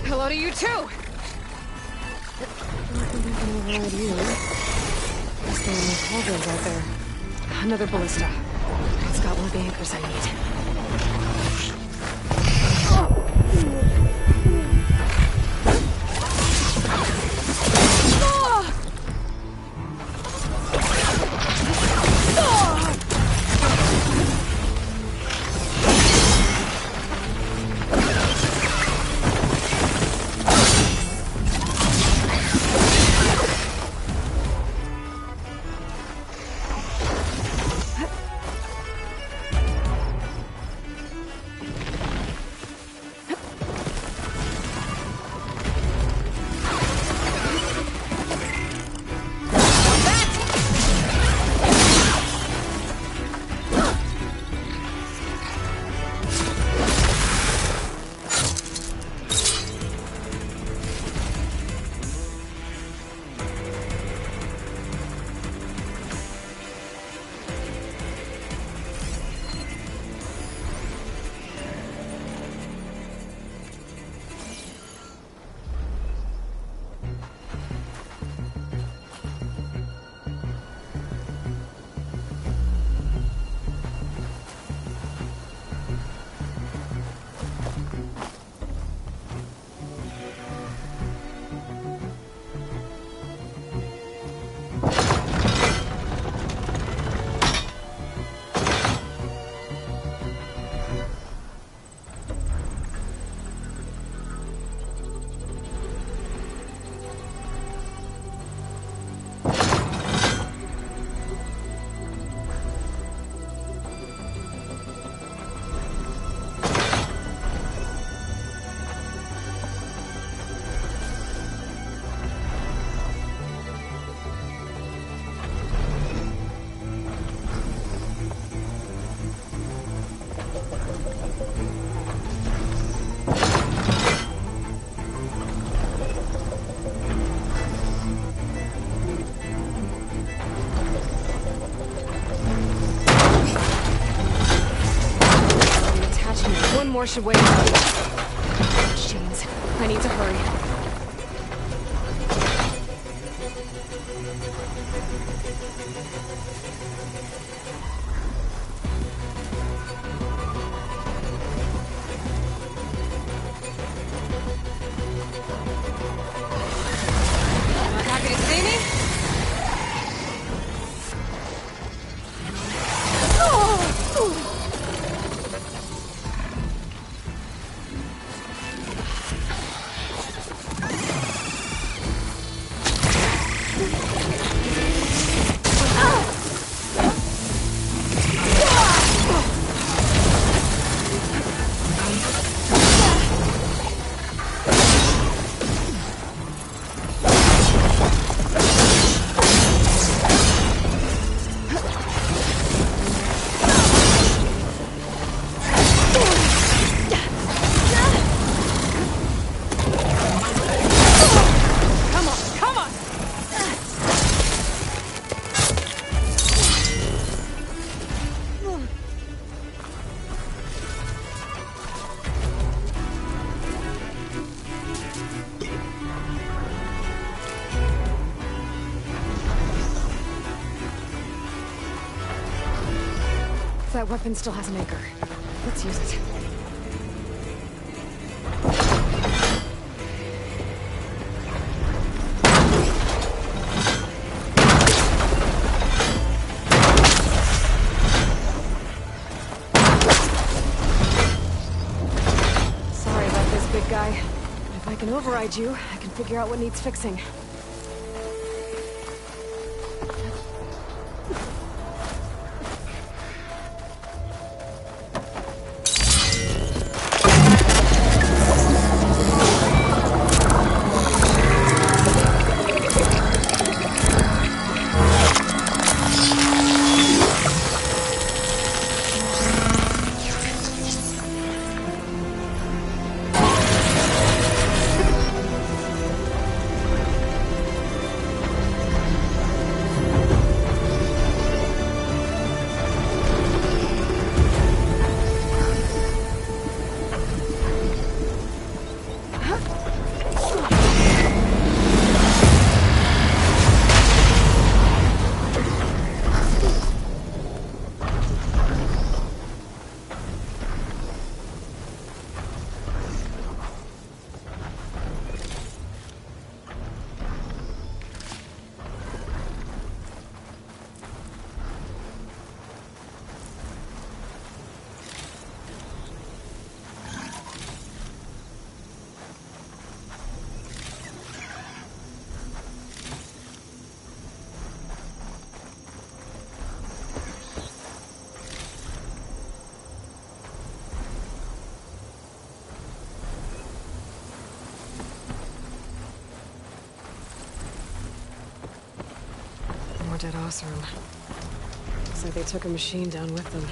Hello to you too! I don't think I can override you. Guess there are no cauldrons out there. Another ballista. It's got one of the anchors I need. One more should wait. James, I need to hurry. Not happy to see me? That weapon still has an anchor. Let's use it. Sorry about this, big guy. If I can override you, I can figure out what needs fixing. at Oseram. Looks like they took a machine down with them.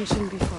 It shouldn't be far.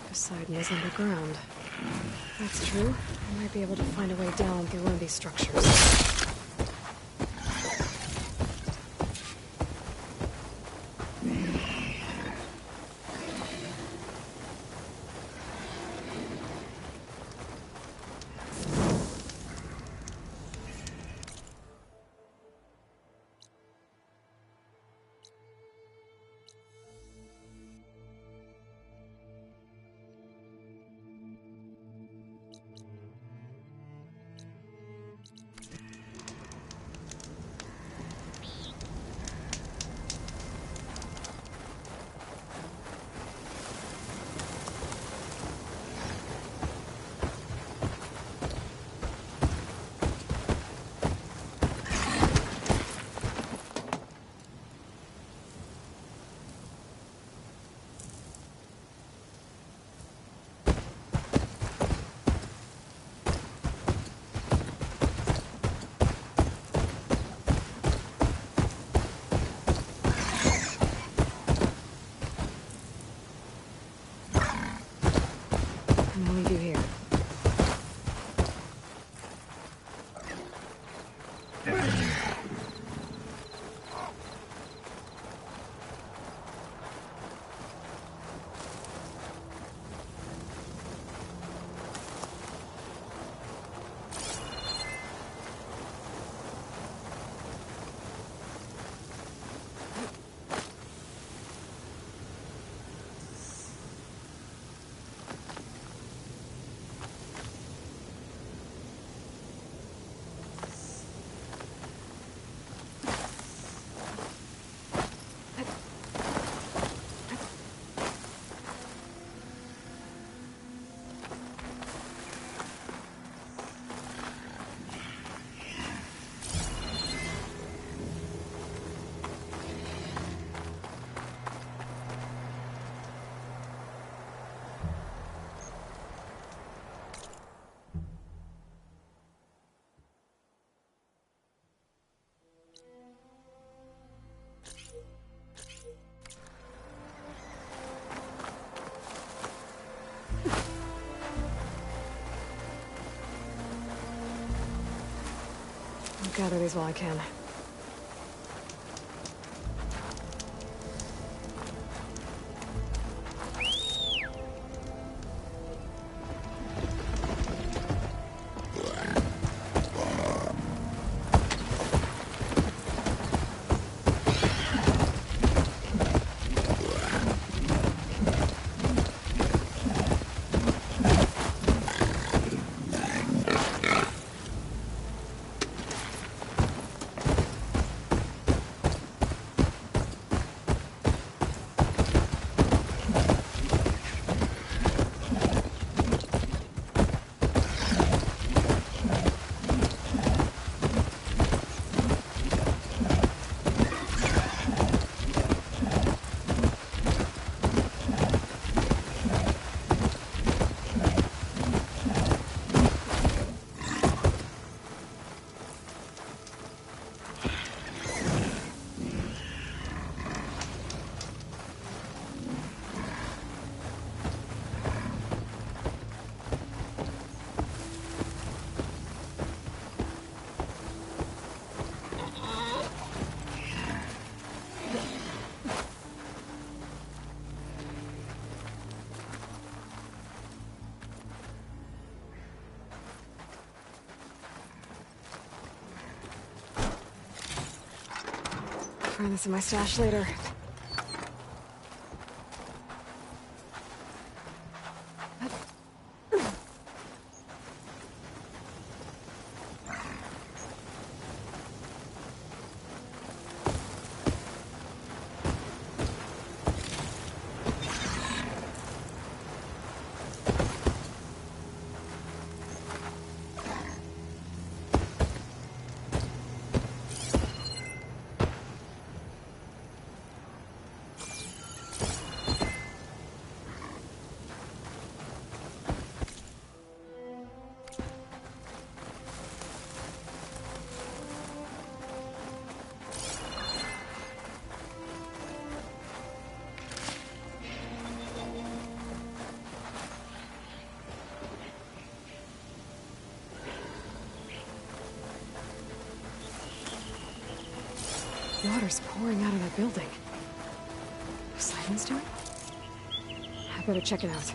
Poseidon is underground. If that's true, I might be able to find a way down through one of these structures. I'll gather these while I can. Find this in my stash later. Water's pouring out of that building. Poseidon's doing? I better check it out.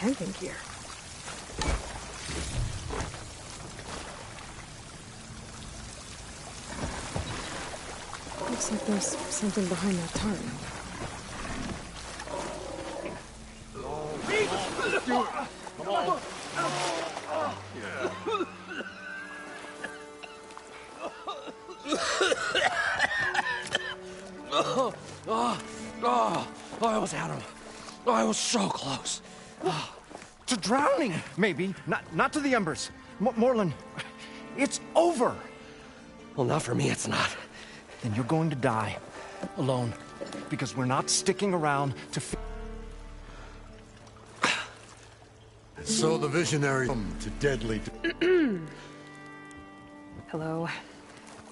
Camping gear. Looks like there's something behind that tarp. Come on. I almost had him. I was so close. To drowning, maybe. Not to the embers. Morlund, it's over. Well, not for me, it's not. Then you're going to die. Alone. Because we're not sticking around to So the visionary come to deadly... Hello.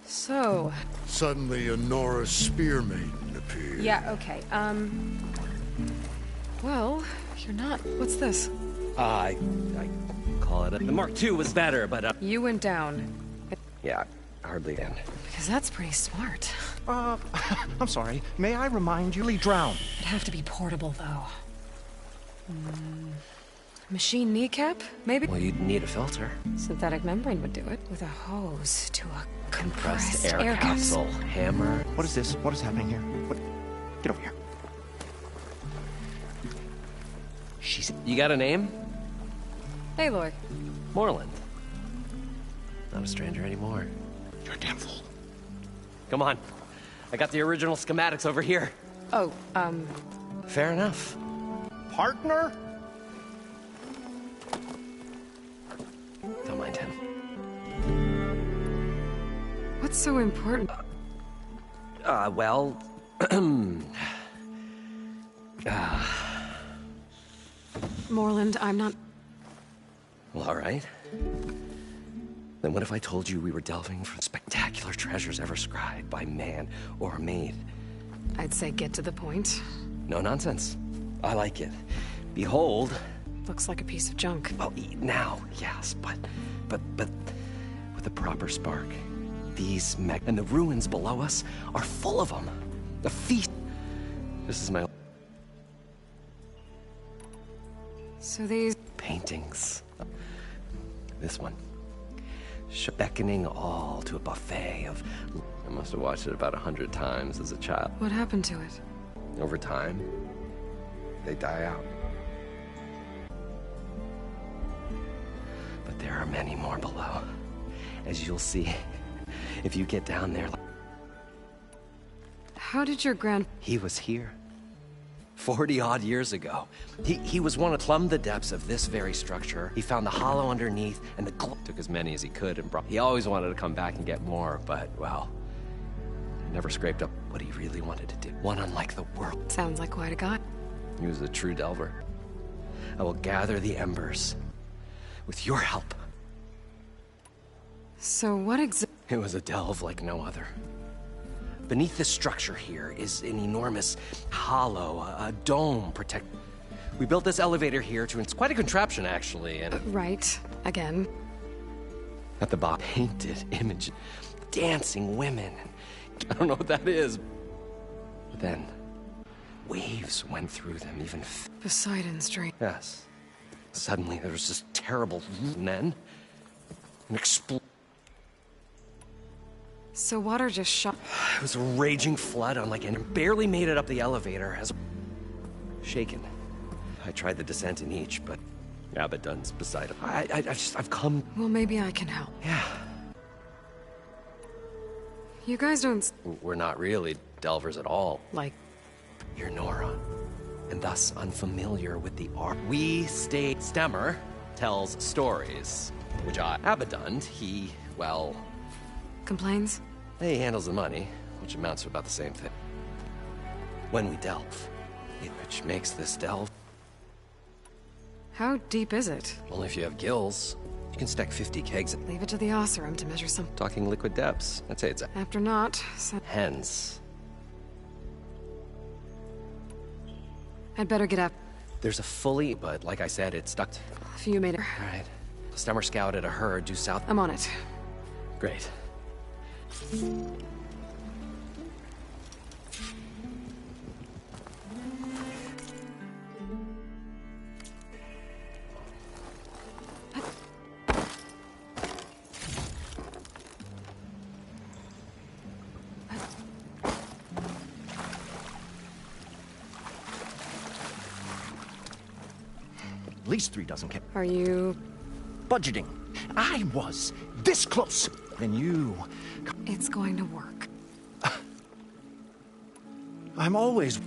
So... Suddenly a Nora spear maiden appeared. Yeah, okay, well, you're not... What's this? I call it a... The Mark II was better, but, You went down. Yeah, hardly then. Because that's pretty smart. I'm sorry. May I remind you, Lee drowned. It'd have to be portable, though. Machine kneecap, maybe? Well, you'd need a filter. Synthetic membrane would do it. With a hose to a Compressed air capsule. Hammer. What is this? What is happening here? What? Get over here. You got a name? Aloy. Morlund. Not a stranger anymore. You're a damn fool. Come on. I got the original schematics over here. Oh, Fair enough. partner? Don't mind him. What's so important? Well... Morland, I'm not... Well, all right. Then what if I told you we were delving for spectacular treasures ever scribed by man or maid? I'd say get to the point. No nonsense. I like it. Behold... Looks like a piece of junk. Well, now, yes, but with a proper spark. These and the ruins below us are full of them. A feast. This is my... So these... paintings. This one. Beckoning all to a buffet of... I must have watched it about 100 times as a child. What happened to it? Over time, they die out. But there are many more below. As you'll see, if you get down there... How did your He was here. 40-odd years ago. He was one to plumb the depths of this very structure. He found the hollow underneath, and took as many as he could and brought... He always wanted to come back and get more, but, well... never scraped up what he really wanted to do. One unlike the world. Sounds like quite a guy. He was a true delver. I will gather the embers. With your help. So what It was a delve like no other. Beneath this structure here is an enormous hollow, a dome protect... We built this elevator here to... It's quite a contraption, actually, and... Right. Again. At the bottom, painted image, dancing women. I don't know what that is. But then, waves went through them, even... Poseidon's dream. Yes. Suddenly, there was this terrible... And then... An explosion. So water just shot... It was a raging flood unlike any... Barely made it up the elevator as... Shaken. I tried the descent in each, but... Abaddon's beside him. I've come... Well, maybe I can help. Yeah. You guys don't... We're not really delvers at all. Like... You're Nora. And thus unfamiliar with the art. Stemmer tells stories. Which Abaddon, he, well... Complains? He handles the money, which amounts to about the same thing. When we delve, which makes this delve... How deep is it? Only if you have gills. You can stack 50 kegs. Leave it to the Oseram to measure some... Talking liquid depths. I'd say it's... After not, so... Hence. I'd better get up. There's a fully... But like I said, it's stuck... If you made it... All right. Stemmer scouted a herd due south... I'm on it. Great. At least 3 dozen kept. Are you... Budgeting. I was this close. Then you... It's going to work. I'm always...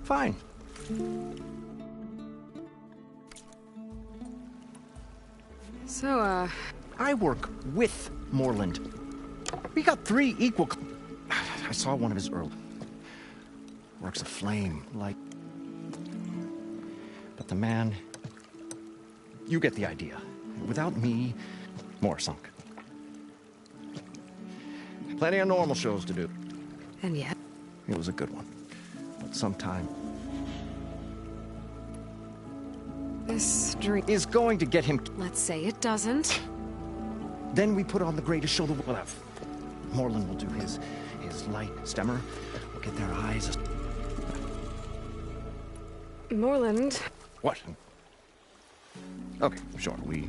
Fine. So, I work with Morland. We got 3 equal... I saw one of his early... Works of flame, like... But the man... You get the idea. Without me, more sunk. Plenty of normal shows to do. And yet... It was a good one. But sometime... This dream... is going to get him... Let's say it doesn't. Then we put on the greatest show the world will have. Morland will do his light. Stemmer will get their eyes... Morland... What? Okay, sure. We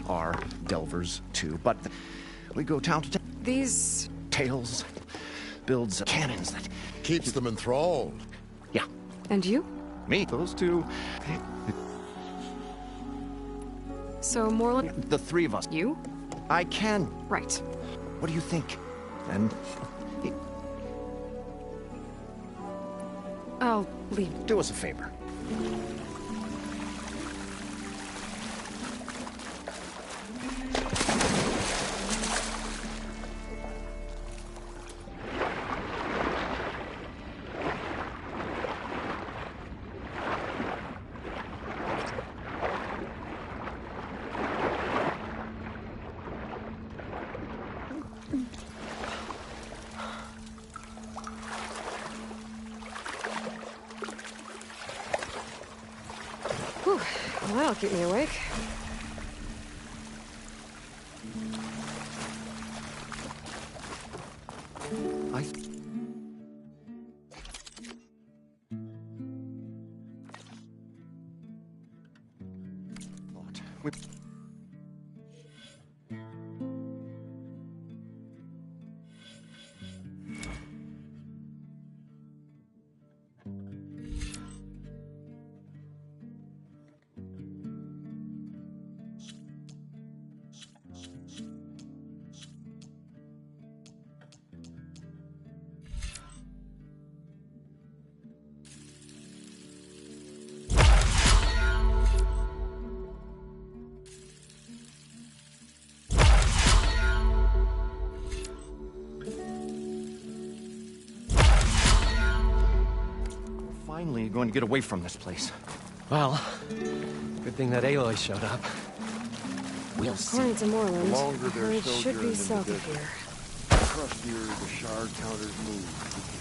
are delvers too, but we go town to town. These... Tails builds cannons that... Keeps them enthralled. Yeah. And you? Me, those two... So, Morlund... The three of us. You? I can. Right. What do you think? And... I'll leave. Do us a favor. Whew. Well, that'll keep me awake. Finally going to get away from this place. Well, good thing that Aloy showed up. We'll see. According to Morlund, The longer their it should sojourn be in the south of desert, here. the crustier the shard counters move.